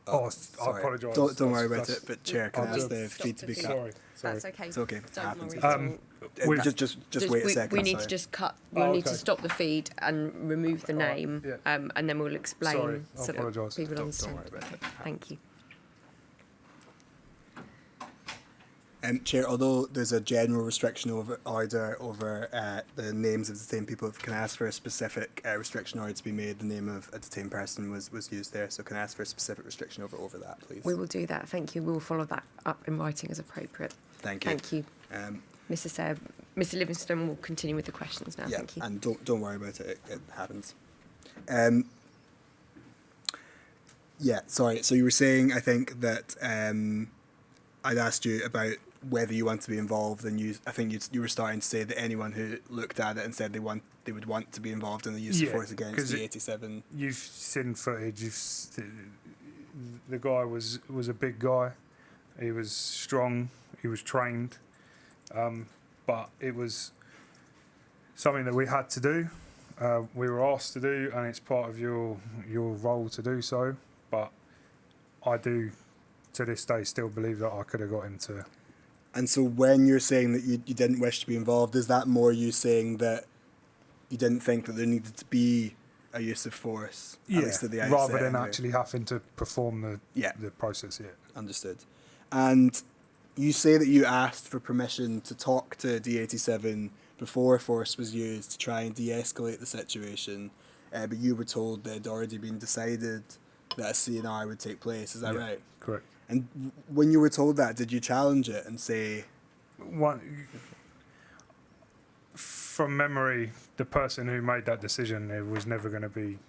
I apologise. Don't worry about it, but Chair, can I ask the feed to be cut? Sorry. That's okay. It's okay. Don't Happens. worry. Just wait a second. We need sorry. to just cut. We'll need to okay. stop the feed and remove the name, yeah. and then we'll explain Sorry, I so that apologise. people Don't understand. worry about it. Thank you. Chair, although there's a general restriction order over the names of detained people, can I ask for a specific restriction order to be made? The name of a detained person was used there, so can I ask for a specific restriction over that, please? We will do that. Thank you. We will follow that up in writing as appropriate. Thank you. Thank you. Mr. Sayre, Mr. Livingston will continue with the questions now. Yeah, Thank you. and don't worry about it. It happens. Yeah, sorry. So you were saying, I think that I'd asked you about whether you want to be involved, and I think you were starting to say that anyone who looked at it and said they would want to be involved in the use of force against the 87. You've seen footage. The guy was a big guy. He was strong. He was trained, but it was something that we had to do. We were asked to do, and it's part of your role to do so. But I do, to this day, still believe that I could have got him to. And so when you're saying that you didn't wish to be involved, is that more you saying that you didn't think that there needed to be a use of force? Yeah, at least at the outset, rather than anyway? actually having to perform the process. Yeah. Understood. And you say that you asked for permission to talk to D87 before force was used to try and de-escalate the situation, but you were told that it had already been decided that a CNR would take place. Is that right? Correct. And when you were told that, did you challenge it and say... From memory, the person who made that decision, it was never going to be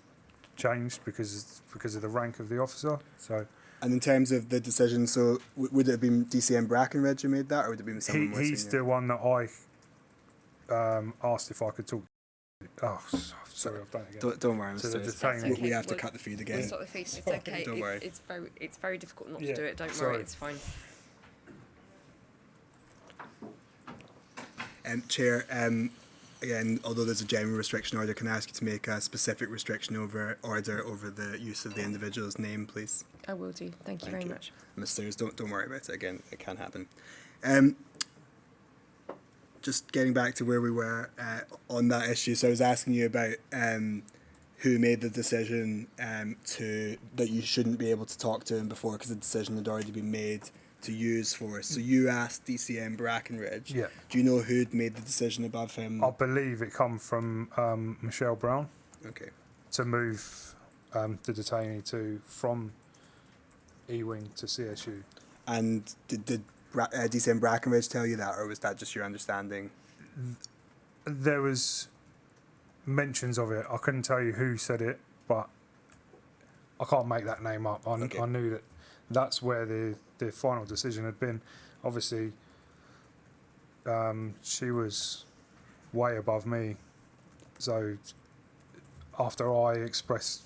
changed because of the rank of the officer. So. And in terms of the decision, so would it have been DCM Brackenridge who made that, or would it have been someone more He's senior? the one that I asked if I could talk. Oh, sorry, I've done it again. Don't worry, So Mr. the Sayers. detainee. We have to cut the feed again. We'll stop the feed. It's okay. Don't worry. It's very difficult not Yeah, to do it. Don't sorry. worry. It's fine. Chair, again, although there's a general restriction order, can I ask you to make a specific restriction order over the use of the individual's name, please? I will do. Thank you very much. Mr. Don't worry about it. Again, it can happen. Just getting back to where we were on that issue. So I was asking you about who made the decision that you shouldn't be able to talk to him before because the decision had already been made to use force. So you asked DCM Brackenridge. Yeah. Do you know who'd made the decision above him? I believe it come from Michelle Brown Okay. to move the detainee from E-Wing to CSU. And did DCM Brackenridge tell you that, or was that just your understanding? There was mentions of it. I couldn't tell you who said it, but I can't make that name up. I knew that's where the final decision had been. Obviously, she was way above me. So after I expressed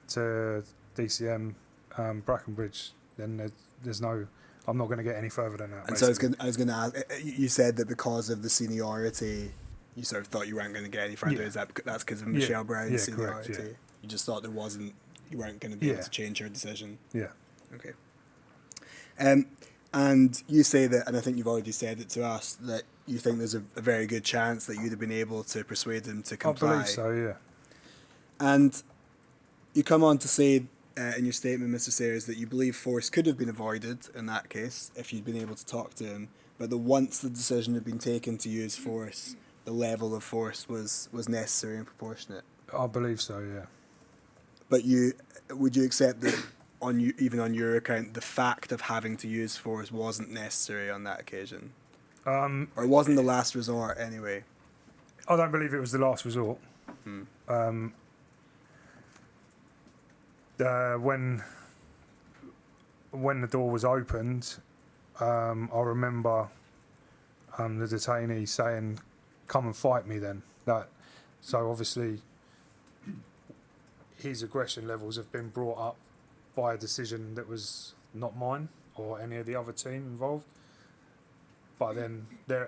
to DCM Brackenridge, then there's no... I'm not going to get any further than that. And basically. So I was going to ask, you said that because of the seniority, you sort of thought you weren't going to get any further. Yeah. That's because of Michelle Brown's Correct, seniority? yeah. You just thought you weren't going to be able to change her decision? Yeah. Okay. And you say that, and I think you've already said it to us, that you think there's a very good chance that you'd have been able to persuade them to comply. I believe so, yeah. And you come on to say in your statement, Mr. Sayers, that you believe force could have been avoided in that case if you'd been able to talk to him, but that once the decision had been taken to use force, the level of force was necessary and proportionate. I believe so, yeah. But would you accept that even on your account, the fact of having to use force wasn't necessary on that occasion? Or it wasn't the last resort anyway? I don't believe it was the last resort. When the door was opened, I remember the detainee saying, "Come and fight me then." So obviously his aggression levels have been brought up by a decision that was not mine or any of the other team involved. But then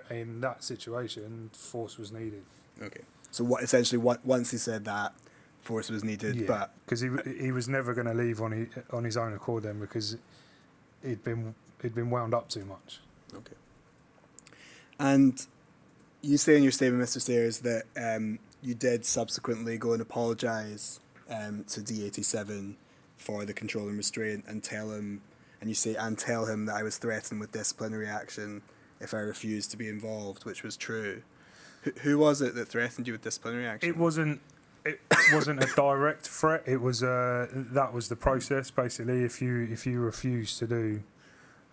in that situation, force was needed. Okay. So once he said that, force was needed, yeah, but because he was never going to leave on his own accord then, because he'd been wound up too much. Okay. And you say in your statement, Mr. Sayers, that you did subsequently go and apologise to D87 for the control and restraint and tell him that I was threatened with disciplinary action if I refused to be involved, which was true. Who was it that threatened you with disciplinary action? It wasn't a direct threat. It was that was the process basically. If you refuse to do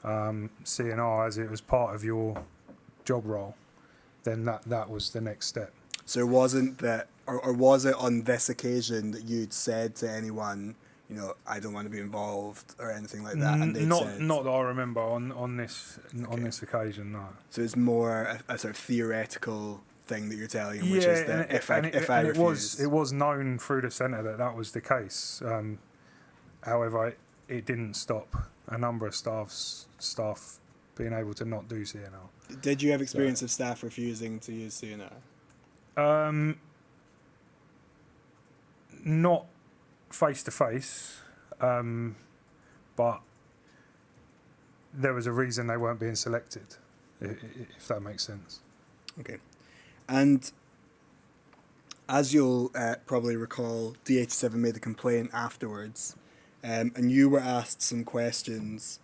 CNR as it was part of your job role, then that was the next step. So it wasn't that, or was it on this occasion that you'd said to anyone, I don't want to be involved or anything like that, and they'd said, not that I remember on this occasion, no. So it's more a sort of theoretical thing that you're telling him, which is that if I refuse, it was known through the centre that was the case. However, it didn't stop a number of staff being able to not do CNR. Did you have experience of staff refusing to use CNR? Not face to face, but there was a reason they weren't being selected, if that makes sense. Okay. And as you'll probably recall, D87 made a complaint afterwards, and you were asked some questions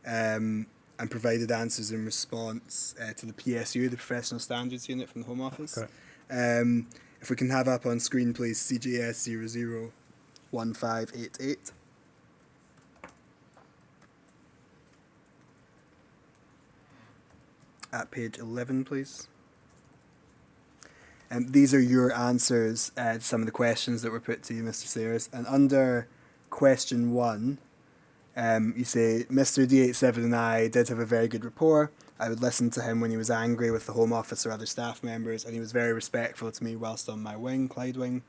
and provided answers in response to the PSU, the Professional Standards Unit from the Home Office. Okay. If we can have up on screen, please, CJS 001588. At page 11, please. These are your answers to some of the questions that were put to you, Mr. Sayers. And under question 1, you say, Mr. D87 and I did have a very good rapport. I would listen to him when he was angry with the Home Office or other staff members, and he was very respectful to me whilst on my wing, Clyde wing.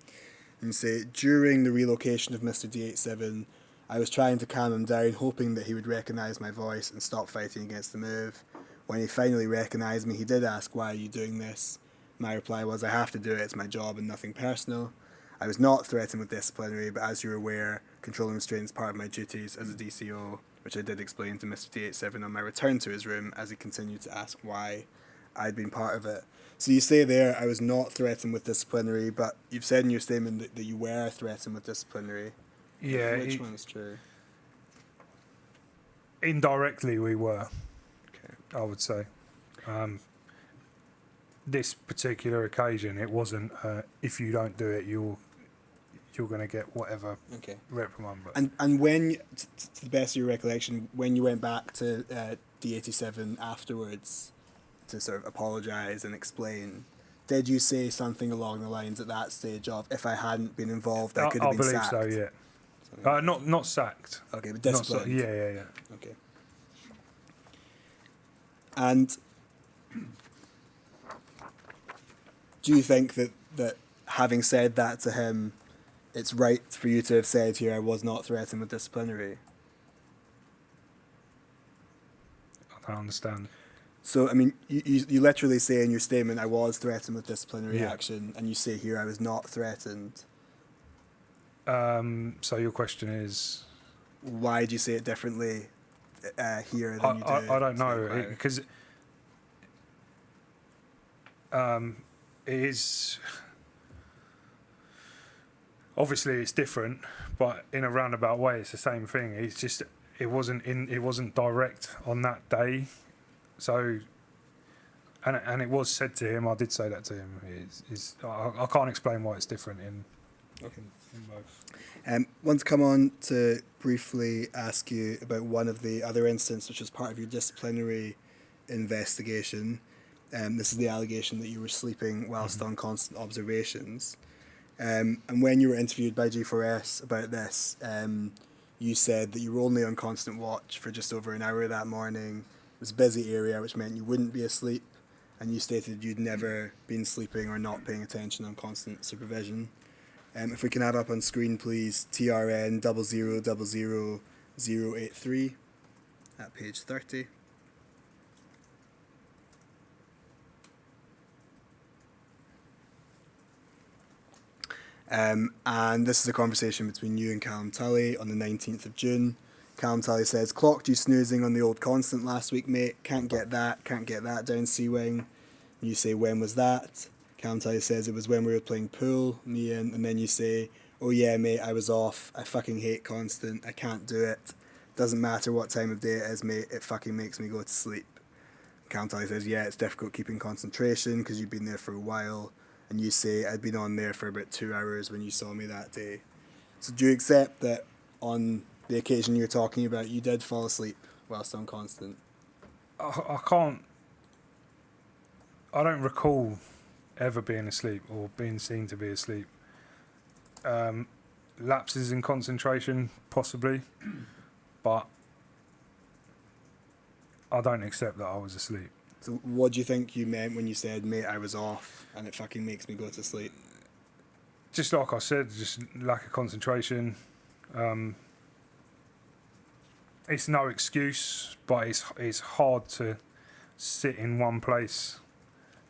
And you say, during the relocation of Mr. D87, I was trying to calm him down, hoping that he would recognise my voice and stop fighting against the move. When he finally recognised me, he did ask, why are you doing this? My reply was, I have to do it, it's my job and nothing personal. I was not threatened with disciplinary, but as you're aware, controlling restraint is part of my duties as a DCO, which I did explain to Mr. T87 on my return to his room as he continued to ask why I'd been part of it. So you say there, I was not threatened with disciplinary, but you've said in your statement that you were threatened with disciplinary. Yeah. Which one's true? Indirectly, we were. Okay. I would say. This particular occasion, it wasn't. If you don't do it, you're going to get whatever reprimand. But And when, to the best of your recollection, when you went back to D87 afterwards to sort of apologise and explain, did you say something along the lines at that stage of, if I hadn't been involved, I could have been sacked? I believe so. Yeah. Not sacked. Okay, but disciplined. Yeah. Okay. And do you think that having said that to him, it's right for you to have said here, I was not threatened with disciplinary? I don't understand. So, I mean, you literally say in your statement, I was threatened with disciplinary action, and you say here, I was not threatened. So your question is... Why do you say it differently here than you do? I don't know, because it is... Obviously, it's different, but in a roundabout way, it's the same thing. It's just it wasn't direct on that day, so and it was said to him. I did say that to him. I can't explain why it's different in both. Want to come on to briefly ask you about one of the other incidents, which was part of your disciplinary investigation. This is the allegation that you were sleeping whilst on constant observations. And when you were interviewed by G4S about this, you said that you were only on constant watch for just over an hour that morning. It was a busy area, which meant you wouldn't be asleep, and you stated you'd never been sleeping or not paying attention on constant supervision. If we can have up on screen, please, TRN 0000083 at page 30. And this is a conversation between you and Callum Tully on the 19th of June. Callum Tully says, clocked you snoozing on the old constant last week, mate. Can't get that down C-Wing. You say, when was that? Callum Tully says, it was when we were playing pool, me and then you say, oh yeah, mate, I was off. I fucking hate constant. I can't do it. Doesn't matter what time of day it is, mate. It fucking makes me go to sleep. Callum Tully says, yeah, it's difficult keeping concentration because you've been there for a while. And you say, I'd been on there for about 2 hours when you saw me that day. So do you accept that on the occasion you're talking about, you did fall asleep whilst on constant? I don't recall ever being asleep or being seen to be asleep. Lapses in concentration, possibly, but I don't accept that I was asleep. So what do you think you meant when you said, mate, I was off and it fucking makes me go to sleep? Just like I said, just lack of concentration. It's no excuse, but it's hard to sit in one place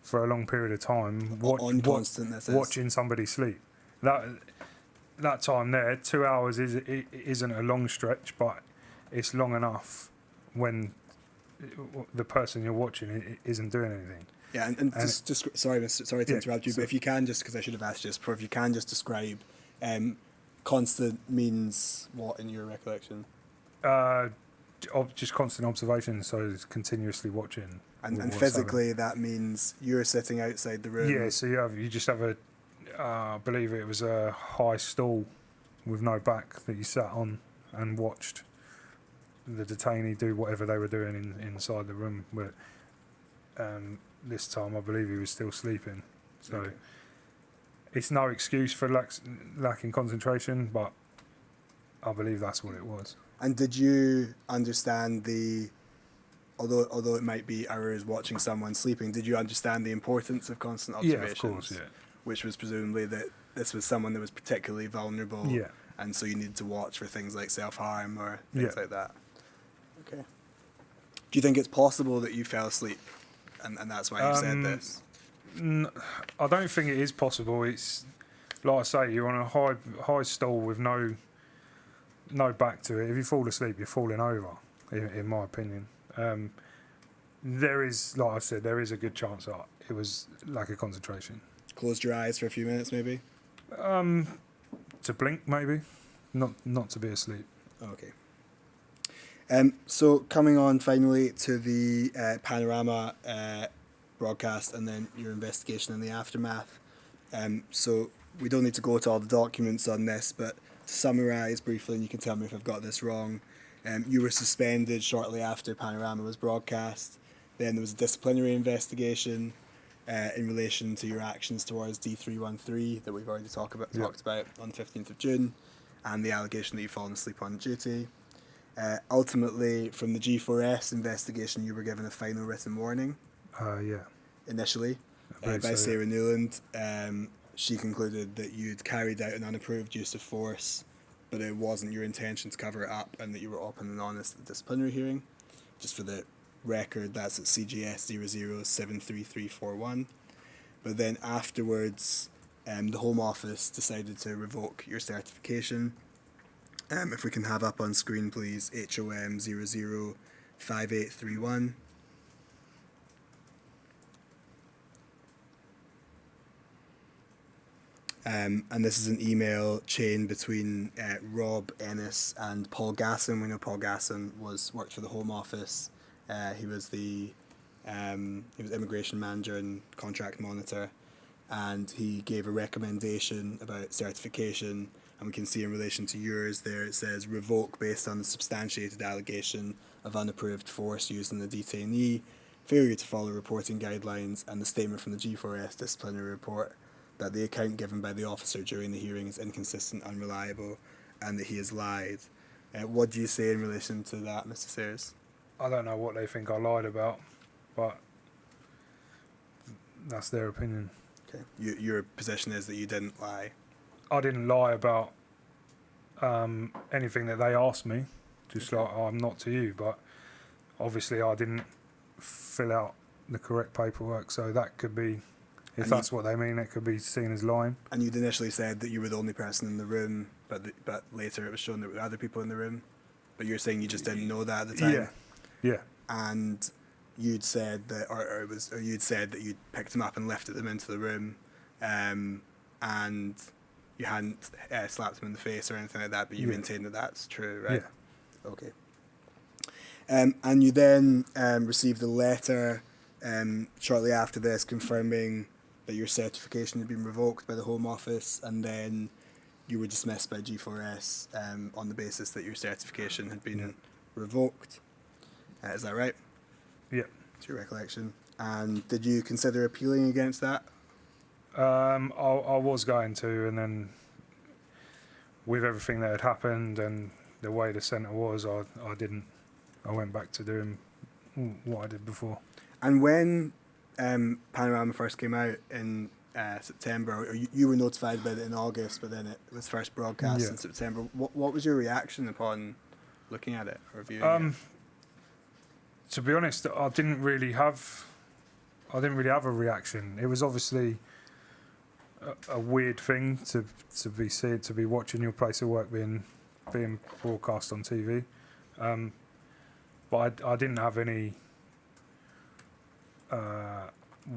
for a long period of time watching somebody sleep. That time there, 2 hours isn't a long stretch, but it's long enough when the person you're watching isn't doing anything. Yeah, and just sorry to interrupt you, but if you can just, because I should have asked just before, if you can just describe, constant means what in your recollection? Just constant observation, so it's continuously watching. And physically, that means you're sitting outside the room. Yeah, so you just have I believe it was a high stool with no back that you sat on and watched the detainee do whatever they were doing inside the room. But this time, I believe he was still sleeping. So it's no excuse for lacking concentration, but I believe that's what it was. And did you understand although it might be hours watching someone sleeping, did you understand the importance of constant observations? Yeah, of course, yeah. Which was presumably that this was someone that was particularly vulnerable, and so you needed to watch for things like self-harm or things like that. Okay. Do you think it's possible that you fell asleep, and that's why you said this? I don't think it is possible. It's like I say, you're on a high stool with no back to it. If you fall asleep, you're falling over. In my opinion, there is, like I said, there is a good chance that it was lack of concentration. Closed your eyes for a few minutes, maybe. To blink, maybe, not to be asleep. Okay. So coming on finally to the Panorama broadcast and then your investigation in the aftermath. So we don't need to go to all the documents on this, but to summarise briefly, and you can tell me if I've got this wrong, you were suspended shortly after Panorama was broadcast. Then there was a disciplinary investigation in relation to your actions towards D313 that we've already talked about on the 15th of June, and the allegation that you've fallen asleep on duty. Ultimately, from the G4S investigation, you were given a final written warning. Initially, by Sarah Newland. She concluded that you'd carried out an unapproved use of force, but it wasn't your intention to cover it up, and that you were open and honest at the disciplinary hearing. Just for the record, that's at CGS 00-73341. But then afterwards, the Home Office decided to revoke your certification. If we can have up on screen, please, HOM 005831. And this is an email chain between Rob Ennis and Paul Gasson. We know Paul Gasson worked for the Home Office. He was immigration manager and contract monitor, and he gave a recommendation about certification. And we can see in relation to yours there, it says revoke based on the substantiated allegation of unapproved force used in the detainee, failure to follow reporting guidelines, and the statement from the G4S disciplinary report that the account given by the officer during the hearing is inconsistent, unreliable, and that he has lied. What do you say in relation to that, Mr. Sayers? I don't know what they think I lied about, but that's their opinion. Okay. Your position is that you didn't lie. I didn't lie about anything that they asked me, just like I'm not to you, but obviously I didn't fill out the correct paperwork, so that could be, if that's what they mean, it could be seen as lying. And you'd initially said that you were the only person in the room, but later it was shown that there were other people in the room, but you're saying you just didn't know that at the time? Yeah. And you'd said that, or you'd said that you'd picked them up and lifted them into the room, and you hadn't slapped them in the face or anything like that, but you maintain that that's true, right? Yeah. Okay. And you then received a letter shortly after this confirming that your certification had been revoked by the Home Office, and then you were dismissed by G4S on the basis that your certification had been revoked. Is that right? Yeah. It's your recollection. And did you consider appealing against that? I was going to, and then with everything that had happened and the way the centre was, I didn't. I went back to doing what I did before. And when Panorama first came out in September, or you were notified about it in August, but then it was first broadcast in September. What was your reaction upon looking at it or viewing it? To be honest, I didn't really have a reaction. It was obviously a weird thing to be said, to be watching your place of work being broadcast on TV. But I didn't have any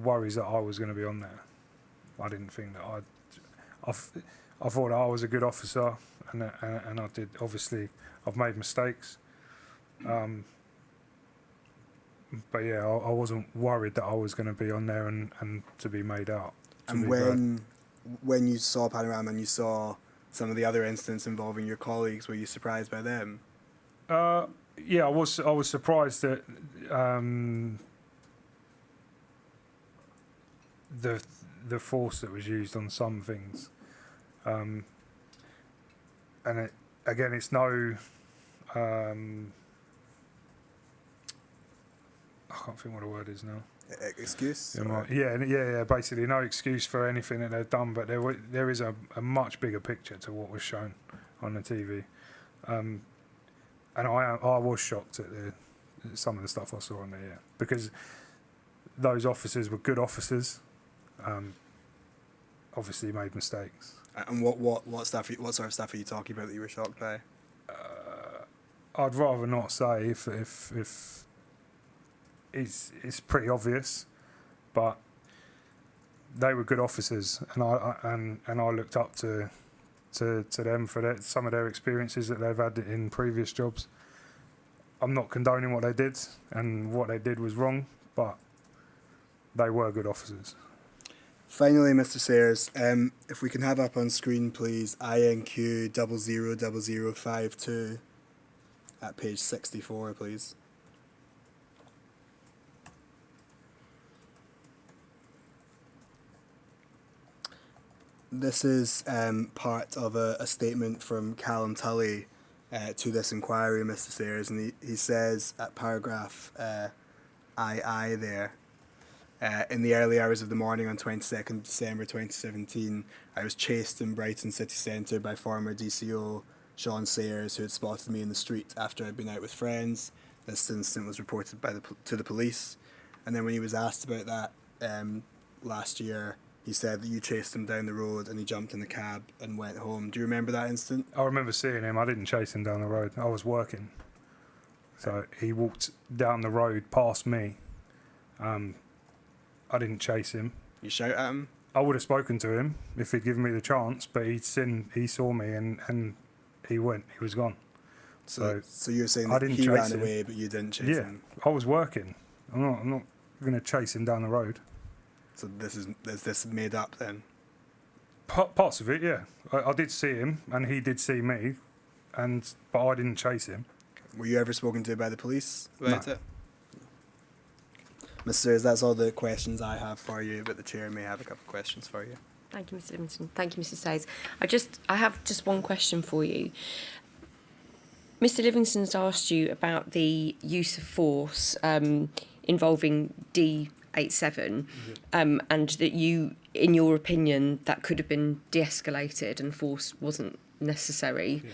worries that I was going to be on there. I didn't think that I thought that I was a good officer, and I did. Obviously, I've made mistakes. But yeah, I wasn't worried that I was going to be on there and to be made out. And when you saw Panorama and you saw some of the other incidents involving your colleagues, were you surprised by them? Yeah, I was surprised that the force that was used on some things, and it's no. I can't think what the word is now. Excuse? Yeah. Basically, no excuse for anything that they've done, but there is a much bigger picture to what was shown on the TV, and I was shocked at some of the stuff I saw on there, because those officers were good officers, Obviously made mistakes. And what sort of stuff are you talking about that you were shocked by? I'd rather not say if it's pretty obvious, but they were good officers, and I looked up to them for some of their experiences that they've had in previous jobs. I'm not condoning what they did, and what they did was wrong, but they were good officers. Finally, Mr. Sayers, if we can have up on screen, please, INQ 000052 at page 64, please. This is part of a statement from Callum Tully to this inquiry, Mr. Sayers, and he says at paragraph II there, in the early hours of the morning on 22nd December 2017, I was chased in Brighton city centre by former DCO Sean Sayers, who had spotted me in the street after I'd been out with friends. This incident was reported to the police, and then when he was asked about that last year, he said that you chased him down the road and he jumped in the cab and went home. Do you remember that incident? I remember seeing him. I didn't chase him down the road. I was working. So he walked down the road past me. I didn't chase him. You shout at him? I would have spoken to him if he'd given me the chance, but he saw me and he went. He was gone. So you're saying that he ran away, but you didn't chase him? Yeah, I was working. I'm not going to chase him down the road. So is this made up then? Parts of it, yeah. I did see him, and he did see me, but I didn't chase him. Were you ever spoken to by the police about No. it? Mr. Sayers, that's all the questions I have for you, but the chair may have a couple of questions for you. Thank you, Mr. Livingston. Thank you, Mr. Sayers. I have just one question for you. Mr. Livingston's asked you about the use of force involving D87, and that you, in your opinion, that could have been de-escalated and force wasn't necessary. Yeah.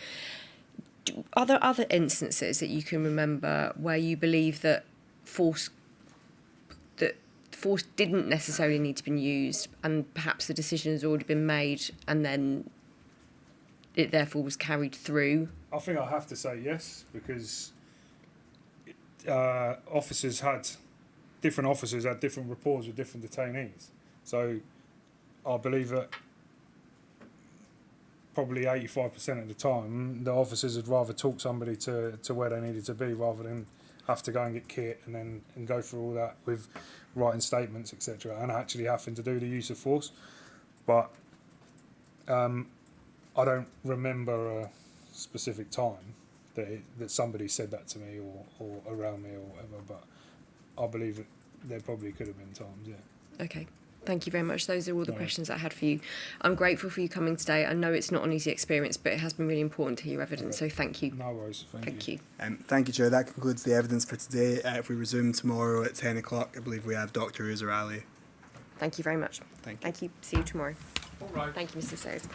Are there other instances that you can remember where you believe that force didn't necessarily need to be used, and perhaps the decision has already been made and then it therefore was carried through? I think I have to say yes, because different officers had different rapports with different detainees. So I believe that probably 85% of the time the officers would rather talk somebody to where they needed to be rather than have to go and get kit and go through all that with writing statements, etc., and actually having to do the use of force. But I don't remember a specific time that somebody said that to me or around me or whatever, but I believe that there probably could have been times, yeah. Okay. Thank you very much. Those are all the questions I had for you. I'm grateful for you coming today. I know it's not an easy experience, but it has been really important to hear your evidence, so thank you. No worries. Thank you. Thank you, Chair. That concludes the evidence for today. If we resume tomorrow at 10 o'clock, I believe we have Dr. Uzerali. Thank you very much. Thank you. Thank you. See you tomorrow. All right. Thank you, Mr. Sayers.